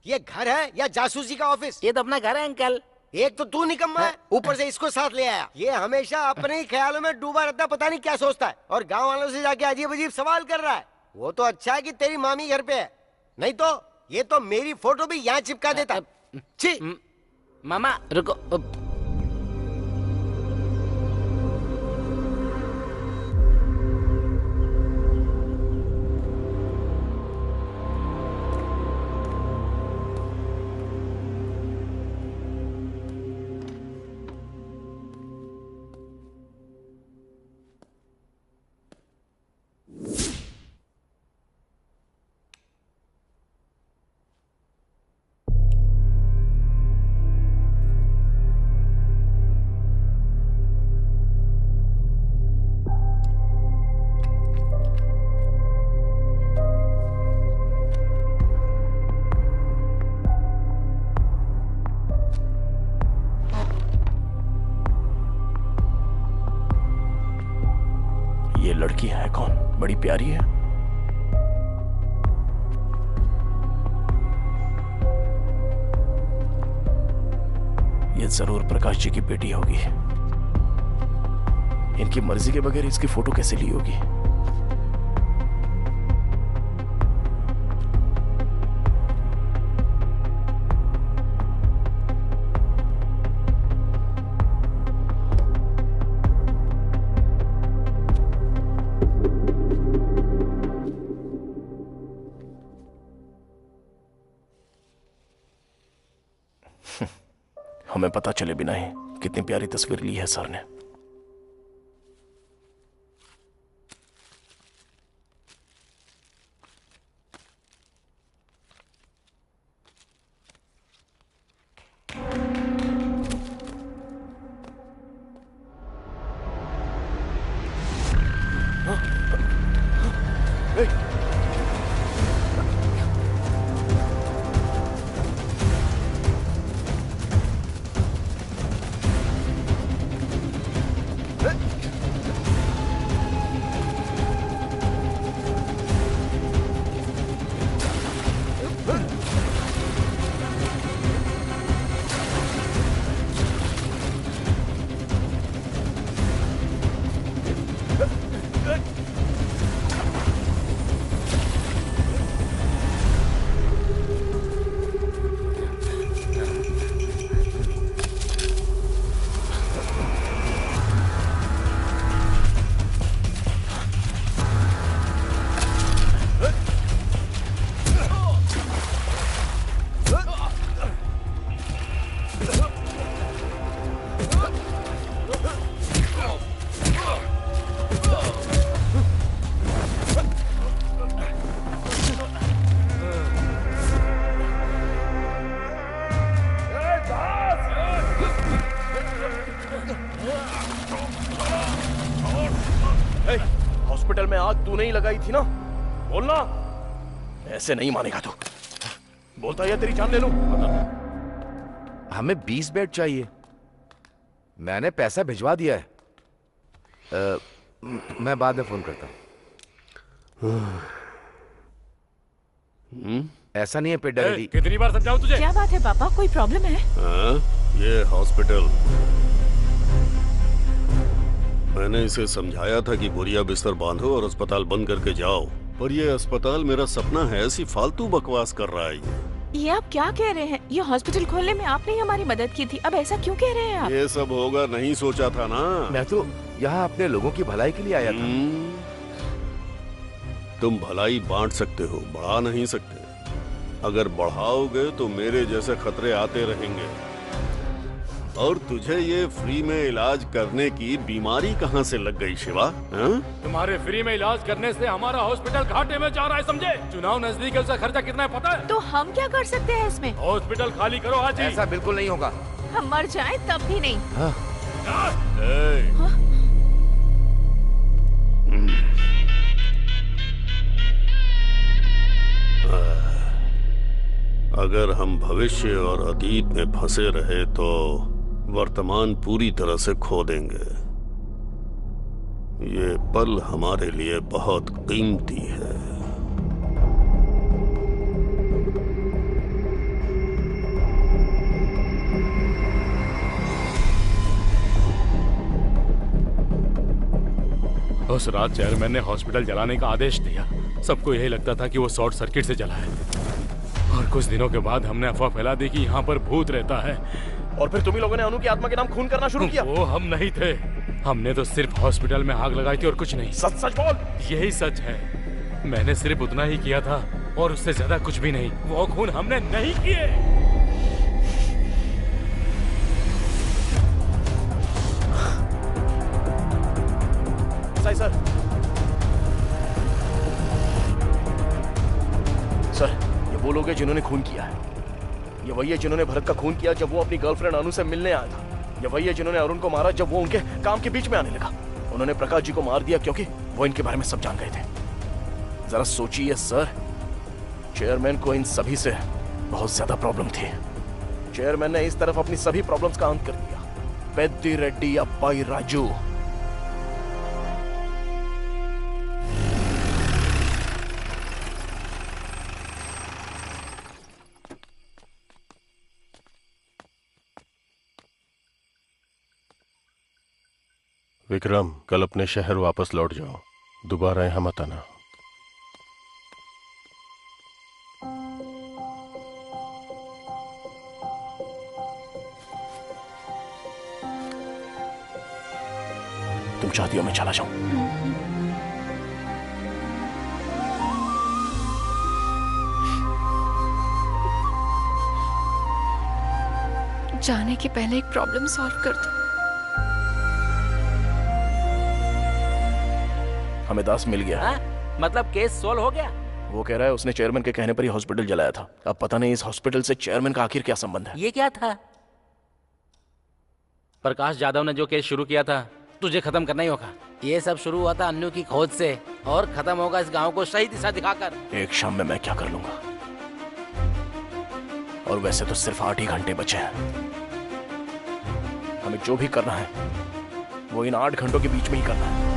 ये घर है या जासूसी का ऑफिस? ये तो अपना घर है अंकल। एक तो तू निकम्मा है, ऊपर से इसको साथ ले आया। ये हमेशा अपने ही ख्यालों में डूबा रहता है, पता नहीं क्या सोचता है, और गांव वालों से जाके अजीब अजीब सवाल कर रहा है। वो तो अच्छा है कि तेरी मामी घर पे है, नहीं तो ये तो मेरी फोटो भी यहाँ चिपका देता। छी। मामा रुको। लड़की है कौन? बड़ी प्यारी है। ये जरूर प्रकाश जी की बेटी होगी। इनकी मर्जी के बगैर इसकी फोटो कैसे ली होगी? हमें पता चले बिना ही कितनी प्यारी तस्वीर ली है सर ने। हॉस्पिटल में आग तूने ही लगाई थी ना? बोलना। ऐसे नहीं मानेगा तू। बोलता है तेरी जान ले लूं। हमें 20 बेड चाहिए। मैंने पैसा भिजवा दिया है। मैं बाद में फोन करता हूँ। ऐसा नहीं है पेट डायरी। कितनी बार समझाऊं तुझे? क्या बात है पापा, कोई प्रॉब्लम है? ये हॉस्पिटल, मैंने इसे समझाया था कि बोरिया बिस्तर बांधो और अस्पताल बंद करके जाओ, पर ये अस्पताल मेरा सपना है, ऐसी फालतू बकवास कर रहा है। ये आप क्या कह रहे हैं? ये हॉस्पिटल खोलने में आपने ही हमारी मदद की थी, अब ऐसा क्यों कह रहे हैं आप? ये सब होगा नहीं सोचा था ना। मैं तो यहाँ अपने लोगों की भलाई के लिए आया था। तुम भलाई बांट सकते हो, बढ़ा नहीं सकते। अगर बढ़ाओगे तो मेरे जैसे खतरे आते रहेंगे। और तुझे ये फ्री में इलाज करने की बीमारी कहाँ से लग गई शिवा? तुम्हारे फ्री में इलाज करने से हमारा हॉस्पिटल घाटे में जा रहा है, समझे? चुनाव नजदीक है, उसका खर्चा कितना है पता है? तो हम क्या कर सकते हैं इसमें? हॉस्पिटल खाली करो आज ही। ऐसा बिल्कुल नहीं होगा। हम मर जाएं तब भी नहीं। अगर हम भविष्य और अतीत में फंसे रहे तो वर्तमान पूरी तरह से खो देंगे। ये पल हमारे लिए बहुत कीमती है। उस रात चेयरमैन ने हॉस्पिटल जलाने का आदेश दिया। सबको यही लगता था कि वो शॉर्ट सर्किट से जला है, और कुछ दिनों के बाद हमने अफवाह फैला दी कि यहाँ पर भूत रहता है। और फिर तुम्ही लोगों ने अनु की आत्मा के नाम खून करना शुरू किया। वो हम नहीं थे, हमने तो सिर्फ हॉस्पिटल में आग लगाई थी और कुछ नहीं। सच सच बोल। यही सच है, मैंने सिर्फ उतना ही किया था और उससे ज्यादा कुछ भी नहीं। वो खून हमने नहीं किए। सर, ये वो लोग हैं जिन्होंने खून किया है। ये वही है जिन्होंने भरत का खून किया जब वो अपनी गर्लफ्रेंड अनु से मिलने आया था। ये वही है जिन्होंने अरुण को मारा जब वो उनके काम के बीच में आने लगा। उन्होंने प्रकाश जी को मार दिया क्योंकि वो इनके बारे में सब जान गए थे। जरा सोचिए सर, चेयरमैन को इन सभी से बहुत ज्यादा प्रॉब्लम थी। चेयरमैन ने इस तरफ अपनी सभी प्रॉब्लम्स का अंत कर दिया। पेद्दी रेड्डी अप्पाई राजू। विक्रम, कल अपने शहर वापस लौट जाओ, दोबारा यहाँ मत आना। तुम चाहती हो मैं चला जाऊं? जाने के पहले एक प्रॉब्लम सॉल्व कर दो। हमें दास मिल गया। मतलब केस सोल्व हो गया? वो कह रहा है उसने चेयरमैन के कहने पर ही हॉस्पिटल जलाया था। अब पता नहीं इस हॉस्पिटल से चेयरमैन का आखिर क्या संबंध है। ये क्या था? प्रकाश जाधव ने जो केस शुरू किया था, तुझे खत्म करना ही होगा। ये सब शुरू हुआ था अन्नू की खोज से और खत्म होगा इस गांव को सही दिशा दिखाकर। एक शाम में मैं क्या कर लूंगा? और वैसे तो सिर्फ 8 ही घंटे बचे हैं। हमें जो भी करना है वो इन 8 घंटों के बीच में ही करना है।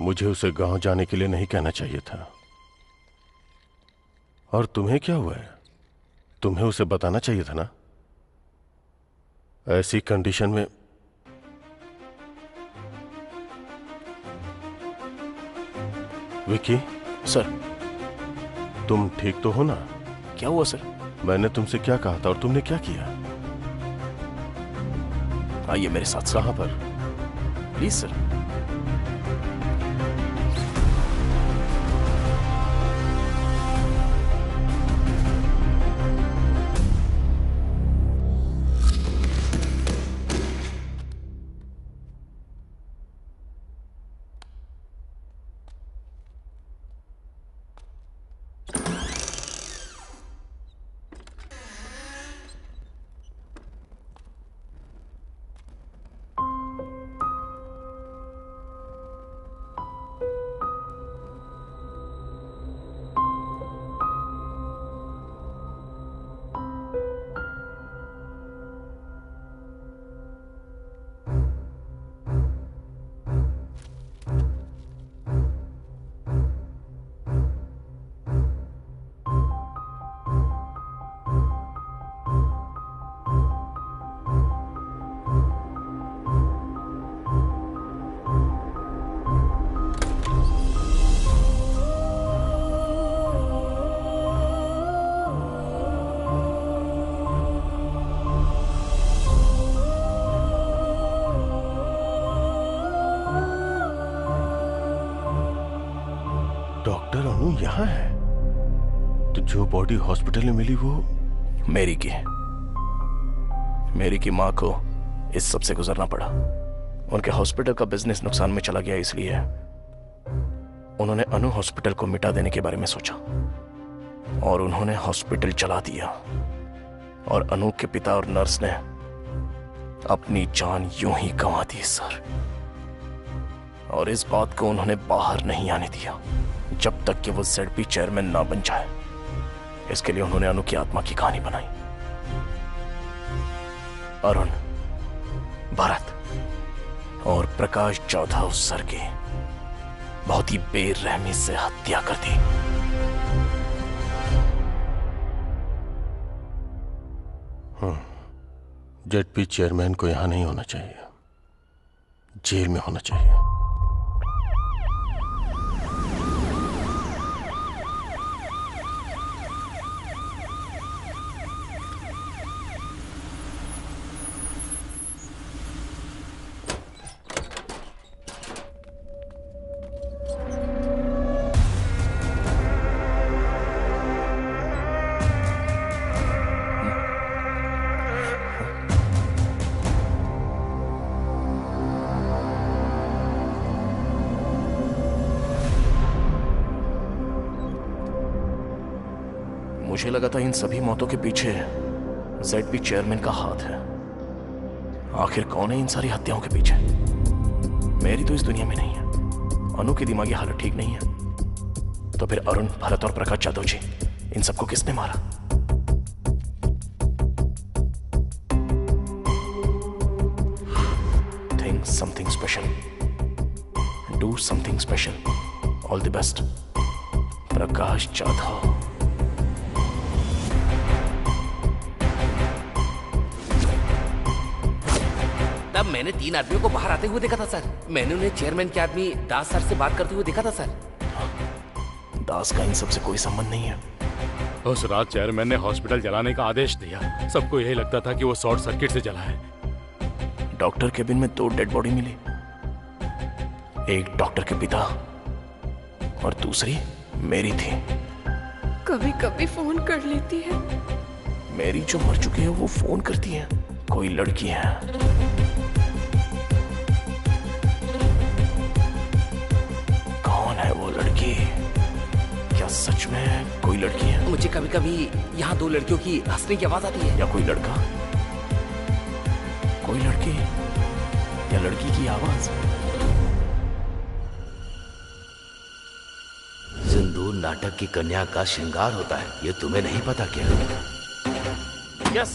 मुझे उसे गांव जाने के लिए नहीं कहना चाहिए था। और तुम्हें क्या हुआ है? तुम्हें उसे बताना चाहिए था ना। ऐसी कंडीशन में विकी। सर, तुम ठीक तो हो ना? क्या हुआ सर? मैंने तुमसे क्या कहा था और तुमने क्या किया? आइए मेरे साथ। कहां पर? Please sir. डॉक्टर अनु यहाँ है? तो जो बॉडी हॉस्पिटल में मिली वो मेरी की है। मेरी की माँ को इस सब से गुजरना पड़ा। उनके हॉस्पिटल का बिजनेस नुकसान में चला गया, इसलिए उन्होंने अनु हॉस्पिटल को मिटा देने के बारे में सोचा और उन्होंने हॉस्पिटल चला दिया। और अनु के पिता और नर्स ने अपनी जान यूं ही गंवा दी सर। और इस बात को उन्होंने बाहर नहीं आने दिया जब तक कि वो ZP चेयरमैन ना बन जाए। इसके लिए उन्होंने अनु की आत्मा की कहानी बनाई। अरुण, भरत और प्रकाश जाधव सर की बहुत ही बेरहमी से हत्या कर दी। ZP चेयरमैन को यहां नहीं होना चाहिए, जेल में होना चाहिए। मुझे लगा था इन सभी मौतों के पीछे ZP चेयरमैन का हाथ है। आखिर कौन है इन सारी हत्याओं के पीछे? मेरी तो इस दुनिया में नहीं है। अनु की दिमागी हालत ठीक नहीं है। तो फिर अरुण, भरत और प्रकाश जाधव जी, इन सबको किसने मारा? Think something special. Do something special. All the best. Prakash Jadhav. तब मैंने 3 आदमियों को बाहर आते हुए देखा था सर। मैंने उन्हें चेयरमैन के आदमी दास सर से बात करते हुए देखा था सर। दास का इन सबसे कोई संबंध नहीं है। उस रात चेयरमैन ने हॉस्पिटल जलाने का आदेश दिया। सबको यही लगता था कि वो शॉर्ट सर्किट से जला है। डॉक्टर केबिन में 2 डेड बॉडी मिली। एक डॉक्टर के पिता और दूसरी मेरी थी। कभी कभी फोन कर लेती है। मेरी जो मर चुकी है वो फोन करती है। कोई लड़की है। कौन है वो लड़की? क्या सच में कोई लड़की है? मुझे कभी कभी यहाँ 2 लड़कियों की हंसने की आवाज आती है। या कोई लड़का? कोई लड़की या लड़की की आवाज? सिंदूर नाटक की कन्या का श्रृंगार होता है, ये तुम्हें नहीं पता क्या? यस,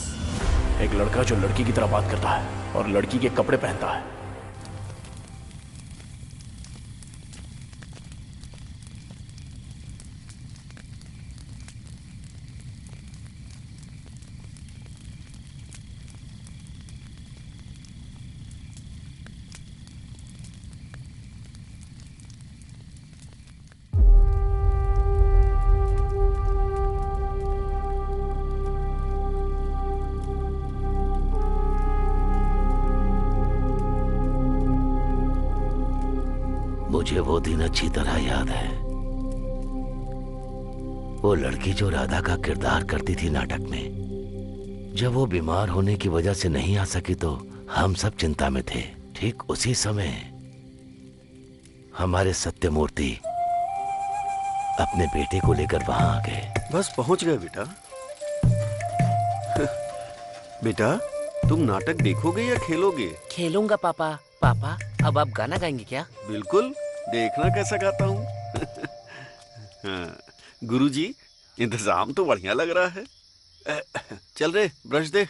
एक लड़का जो लड़की की तरह बात करता है और लड़की के कपड़े पहनता है। मुझे वो दिन अच्छी तरह याद है। वो लड़की जो राधा का किरदार करती थी नाटक में, जब वो बीमार होने की वजह से नहीं आ सकी तो हम सब चिंता में थे। ठीक उसी समय हमारे सत्यमूर्ति अपने बेटे को लेकर वहां आ गए। बस पहुंच गए बेटा। बेटा तुम नाटक देखोगे या खेलोगे? खेलूंगा पापा। पापा अब आप गाना गाएंगे क्या? बिल्कुल, देखना कैसा गाता हूँ। हाँ, गुरुजी इंतजाम तो बढ़िया लग रहा है। चल रे ब्रश दे।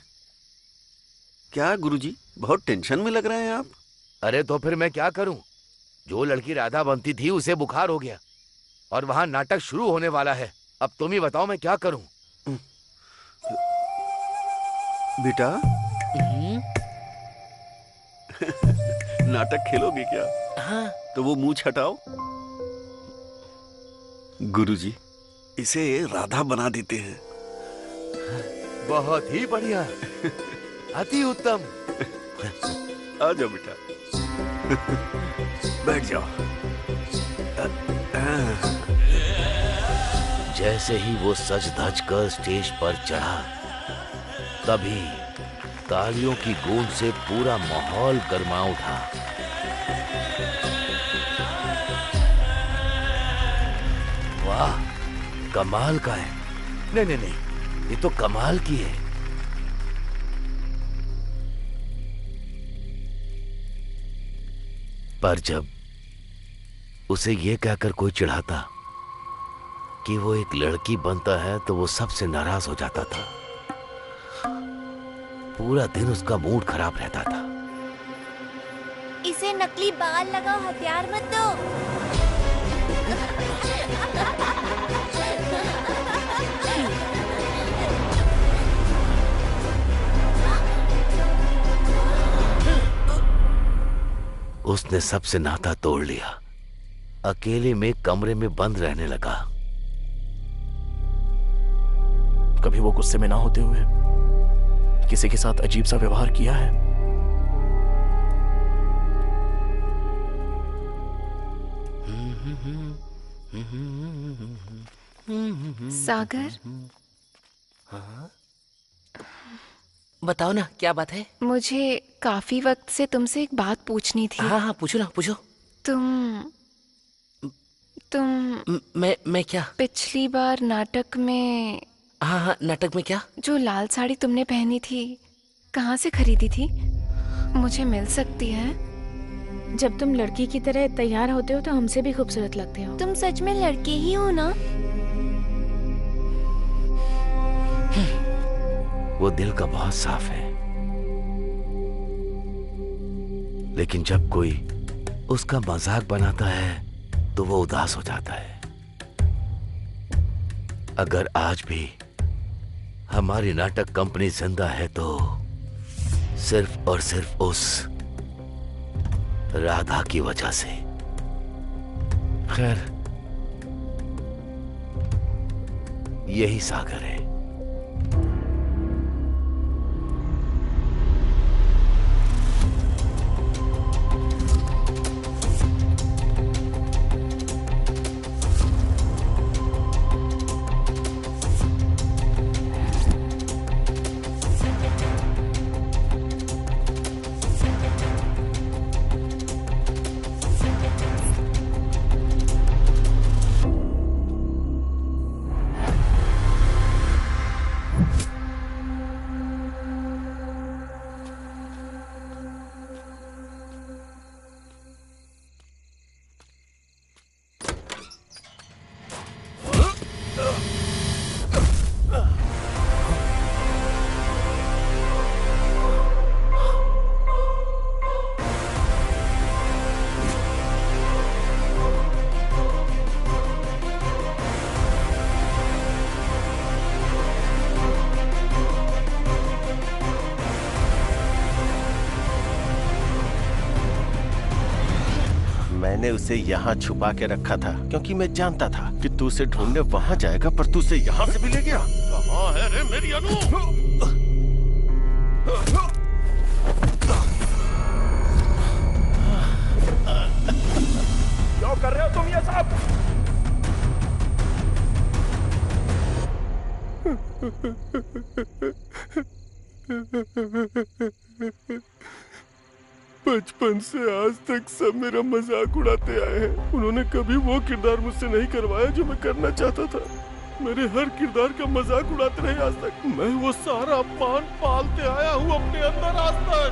क्या गुरुजी बहुत टेंशन में लग रहे हैं आप? अरे तो फिर मैं क्या करूं? जो लड़की राधा बनती थी उसे बुखार हो गया और वहां नाटक शुरू होने वाला है। अब तुम ही बताओ मैं क्या करूं? बेटा नाटक खेलोगे क्या? हाँ। तो वो मुंह हटाओ। गुरुजी इसे राधा बना देते हैं। बहुत ही बढ़िया, अति उत्तम। आ जाओ बेटा, बैठ जाओ। जैसे ही वो सज धज कर स्टेज पर चढ़ा, तभी तालियों की गूंज से पूरा माहौल गर्मा उठा। वाह, कमाल का है। नहीं, ये तो कमाल की है। पर जब उसे ये कहकर कोई चिढ़ाता कि वो एक लड़की बनता है तो वो सबसे नाराज हो जाता था। पूरा दिन उसका मूड खराब रहता था। इसे नकली बाल लगाओ, हथियार मत दो। उसने सबसे नाता तोड़ लिया, अकेले में कमरे में बंद रहने लगा। कभी वो गुस्से में ना होते हुए किसी के साथ अजीब सा व्यवहार किया है? सागर, बताओ ना क्या बात है? मुझे काफी वक्त से तुमसे एक बात पूछनी थी। हाँ, पूछो ना, पूछो। तुम मैं क्या? पिछली बार नाटक में। हाँ, नाटक में क्या? जो लाल साड़ी तुमने पहनी थी, कहाँ से खरीदी थी? मुझे मिल सकती है? जब तुम लड़की की तरह तैयार होते हो तो हमसे भी खूबसूरत लगते हो। तुम सच में लड़के ही हो ना? वो दिल का बहुत साफ है, लेकिन जब कोई उसका मजाक बनाता है तो वो उदास हो जाता है। अगर आज भी हमारी नाटक कंपनी जिंदा है तो सिर्फ और सिर्फ उस राधा की वजह से। खैर, यही सागर है। मैंने उसे यहाँ छुपा के रखा था क्योंकि मैं जानता था कि तू उसे ढूंढने वहाँ जाएगा, पर तू उसे यहाँ से भी ले गया। कहाँ है रे मेरी अनु? क्या कर रहे हो तुम ये सब? बचपन से आज तक सब मेरा मजाक उड़ाते आए हैं। उन्होंने कभी वो किरदार मुझसे नहीं करवाया जो मैं करना चाहता था। मेरे हर किरदार का मजाक उड़ाते रहे आज तक। मैं वो सारा अपमान पालते आया हूँ अपने अंदर आज तक।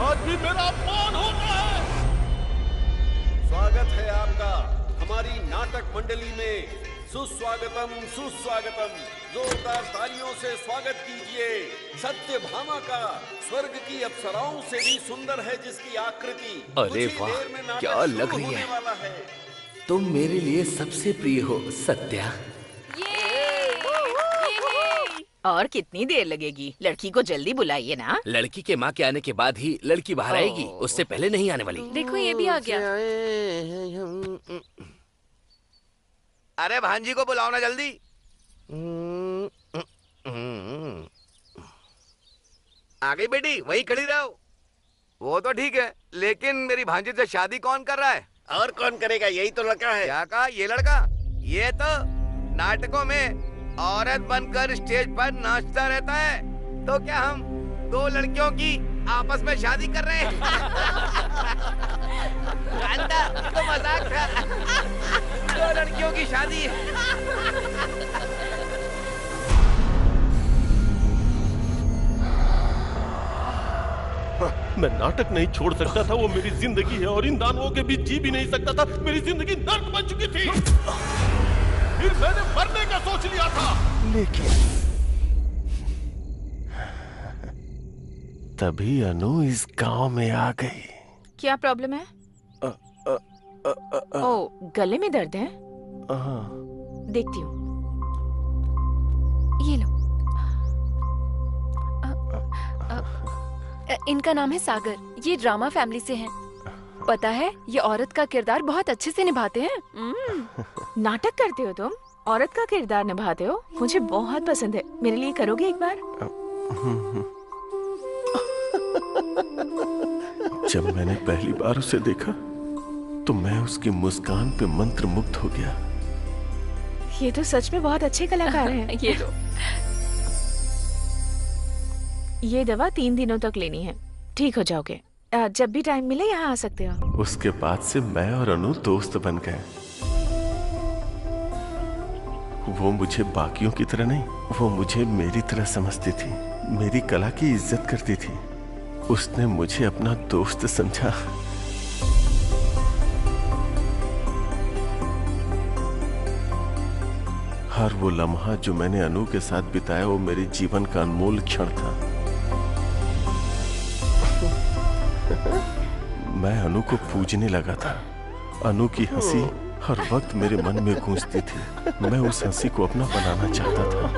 आज भी मेरा अपमान होता है। स्वागत है आपका हमारी नाटक मंडली में। सुस्वागतम सुस्वागतम। जोरदार तालियों से स्वागत कीजिए सत्यभामा का। स्वर्ग की अप्सराओं से भी सुंदर है जिसकी आकृति। अरे वाह, क्या लग रही है। तुम मेरे लिए सबसे प्रिय हो सत्या। और कितनी देर लगेगी? लड़की को जल्दी बुलाइए ना। लड़की के माँ के आने के बाद ही लड़की बाहर आएगी, उससे पहले नहीं आने वाली। देखो ये भी आ गया। अरे भांजी को बुलाओ ना जल्दी। आ गई बेटी, वहीं खड़ी रहो। वो तो ठीक है, लेकिन मेरी भांजी से शादी कौन कर रहा है? और कौन करेगा? यही तो लड़का है। क्या कहा? ये लड़का? ये तो नाटकों में औरत बनकर स्टेज पर नाचता रहता है। तो क्या हम दो लड़कियों की आपस में शादी कर रहे हैं? तो मजाक था। दो लड़कियों की शादी है। मैं नाटक नहीं छोड़ सकता था, वो मेरी जिंदगी है और इन दानवों के बीच जी भी नहीं सकता था। मेरी जिंदगी नर्क बन चुकी थी। फिर मैंने मरने का सोच लिया था, लेकिन तभी अनु इस गांव में आ गई। क्या प्रॉब्लम है? ओ, गले में दर्द है? देखती हूँ। ये लो। इनका नाम है सागर। ये ड्रामा फैमिली से हैं। पता है, ये औरत का किरदार बहुत अच्छे से निभाते हैं। नाटक करते हो तुम? औरत का किरदार निभाते हो? मुझे बहुत पसंद है। मेरे लिए करोगे एक बार? जब मैंने पहली बार उसे देखा तो मैं उसकी मुस्कान पे मंत्रमुग्ध हो गया। ये तो सच में बहुत अच्छे कलाकार हैं। ये लो। ये दवा 3 दिनों तक लेनी है, ठीक हो जाओगे। जब भी टाइम मिले यहाँ आ सकते हो। उसके बाद से मैं और अनु दोस्त बन गए। वो मुझे बाकियों की तरह नहीं, वो मुझे मेरी तरह समझती थी, मेरी कला की इज्जत करती थी। उसने मुझे अपना दोस्त समझा। हर वो लम्हा जो मैंने अनु के साथ बिताया वो मेरे जीवन का अनमोल क्षण था। मैं अनु को पूजने लगा था। अनु की हंसी हर वक्त मेरे मन में गूंजती थी। मैं उस हंसी को अपना बनाना चाहता था।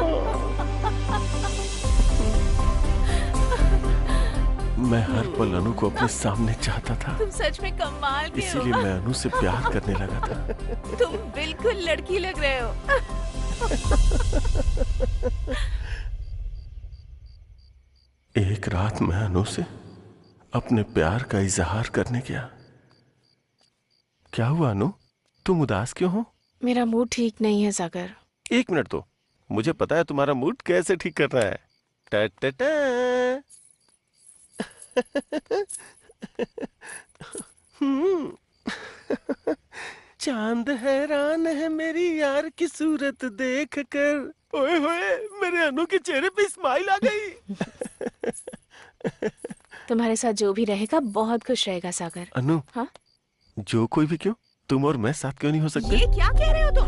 मैं हर पल अनु को अपने सामने चाहता था। तुम सच में कमाल के हो। इसीलिए मैं अनु से प्यार करने लगा था। तुम बिल्कुल लड़की लग रहे हो। एक रात मैं अनु से अपने प्यार का इजहार करने गया। क्या हुआ अनु, तुम उदास क्यों हो? मेरा मूड ठीक नहीं है सागर। 1 मिनट तो, मुझे पता है तुम्हारा मूड कैसे ठीक करना है। टा टा टा। चांद हैरान है मेरी यार की सूरत देख कर। ओए होए, मेरे अनु के चेहरे पे स्माइल आ गई। तुम्हारे साथ जो भी रहेगा बहुत खुश रहेगा सागर। अनु, हाँ? जो कोई भी क्यों, तुम और मैं साथ क्यों नहीं हो सकते? ये क्या कह रहे हो तुम?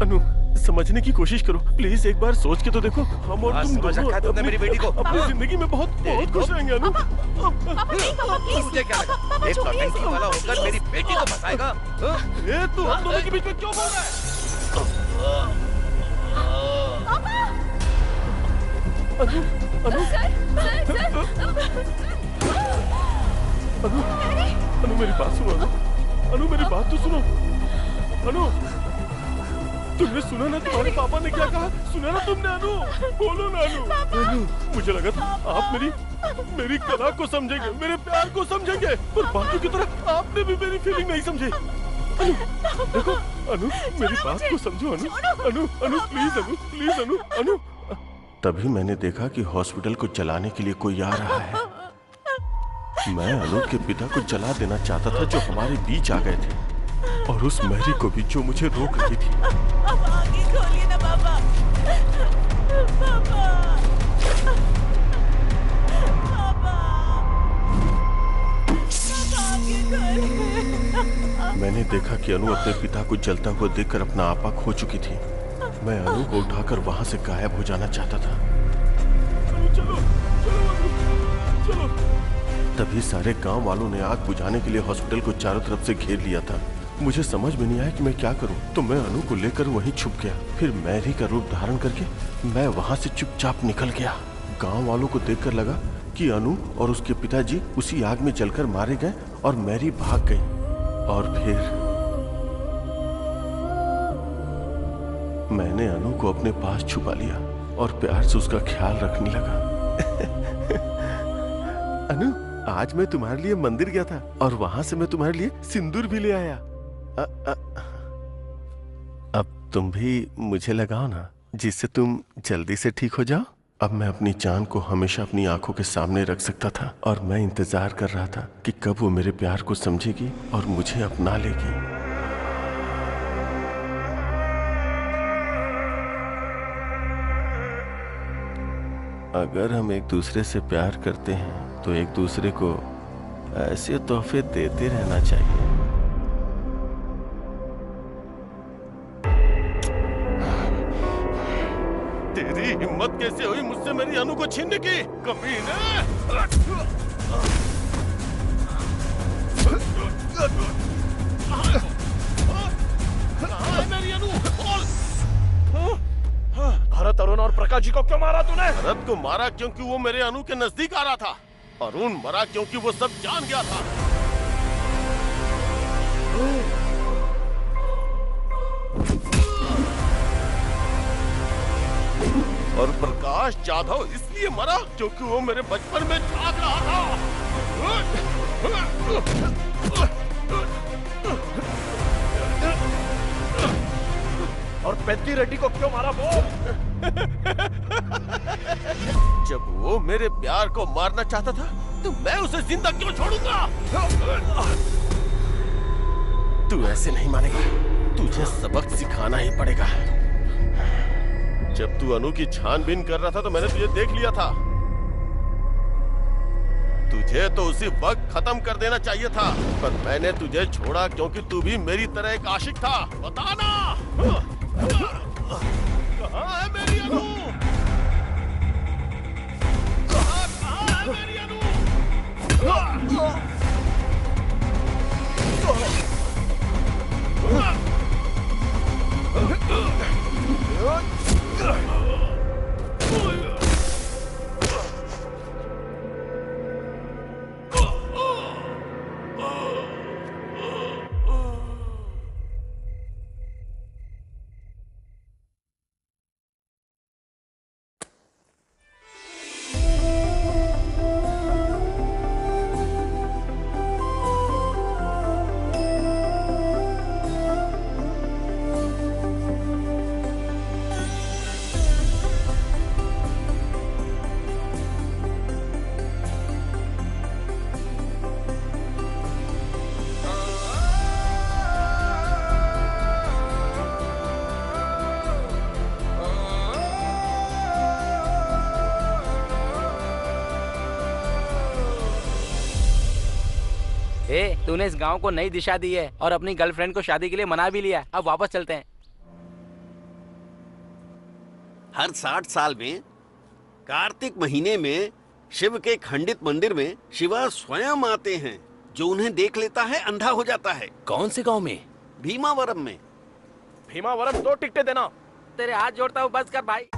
अनु, समझने की कोशिश करो प्लीज, एक बार सोच के तो देखो। हम और तुम दोनों मेरी बेटी को अपनी जिंदगी में बहुत खुश रहेंगे अनु। मुझे क्या लगा, एक नौटंकी वाला होकर मेरी बेटी को फंसाएगा? ये तू हम दोनों के बीच में क्यों बोल रहा है? अनु, अनु मेरी बात सुनो। अनु मेरी बात तो सुनो। अनु, तुमने सुना ना तुम्हारे पापा ने क्या कहा? सुना ना तुमने अनु? बोलो ना अनु। अनु, मुझे लगा था आप मेरी कला को समझेंगे, मेरे प्यार को समझेंगे, पर बाकियों की तरह आपने भी मेरी फीलिंग नहीं समझी। अनु, देखो अनु, मेरी बात को समझो अनु। अनु, अनु प्लीज अनु, प्लीज अनु, अनु। तभी मैंने देखा कि हॉस्पिटल को जलाने के लिए कोई आ रहा है। मैं अनु के पिता को जला देना चाहता था जो हमारे बीच आ गए थे, और उस मैरी को भी जो मुझे रोक रही थी। अब आगे खोलिए ना पापा। पापा। मैंने देखा कि अनु अपने पिता को जलता हुआ देखकर अपना आपा खो चुकी थी। मैं अनु को उठाकर वहां से गायब हो जाना चाहता था। चलो, चलो। तभी सारे गांव वालों ने आग बुझाने के लिए हॉस्पिटल को चारों तरफ से घेर लिया था। मुझे समझ में नहीं आया कि मैं क्या करूं, तो मैं अनु को लेकर वहीं छुप गया। फिर मैरी का रूप धारण करके मैं वहां से चुपचाप निकल गया। गांव वालों को देखकर लगा कि अनु और उसके पिताजी उसी आग में जलकर मारे गए और मैरी भाग गई। और फिर मैंने अनु को अपने पास छुपा लिया और प्यार से उसका ख्याल रखने लगा। अनु, आज मैं तुम्हारे लिए मंदिर गया था और वहां से मैं तुम्हारे लिए सिंदूर भी ले आया। अब तुम भी मुझे लगाओ ना, जिससे तुम जल्दी से ठीक हो जाओ। अब मैं अपनी जान को हमेशा अपनी आंखों के सामने रख सकता था, और मैं इंतजार कर रहा था कि कब वो मेरे प्यार को समझेगी और मुझे अपना लेगी। अगर हम एक दूसरे से प्यार करते हैं तो एक दूसरे को ऐसे तोहफे देते रहना चाहिए। तेरी हिम्मत कैसे हुई मुझसे मेरी अनु को छीनने की, कमीने? कहाँ है मेरी अनु? बोल। भरत, अरुण और प्रकाश जी को क्यों मारा तूने? भरत को मारा क्योंकि वो मेरे अनु के नजदीक आ रहा था। अरुण मरा क्योंकि वो सब जान गया था। और प्रकाश जाधव इसलिए मरा क्योंकि वो मेरे बचपन में झांक रहा था। और पेद्दी रेड्डी को क्यों मारा वो? जब वो मेरे प्यार को मारना चाहता था तो मैं उसे जिंदा क्यों छोड़ूंगा? तू ऐसे नहीं मानेगा, तुझे सबक सिखाना ही पड़ेगा। जब तू अनु की छानबीन कर रहा था तो मैंने तुझे देख लिया था। तुझे तो उसी वक्त खत्म कर देना चाहिए था, पर मैंने तुझे छोड़ा क्योंकि तू भी मेरी तरह एक आशिक था। बताना कहाँ है मेरी अनु? कहाँ है मेरी अनु? तूने इस गांव को नई दिशा दी है और अपनी गर्लफ्रेंड को शादी के लिए मना भी लिया। अब वापस चलते हैं। हर 60 साल में कार्तिक महीने में शिव के खंडित मंदिर में शिवा स्वयं आते हैं। जो उन्हें देख लेता है अंधा हो जाता है। कौन से गांव में? भीमावरम में। भीमावरम 2 टिकटें देना। तेरे हाथ जोड़ता हूँ, बस कर भाई।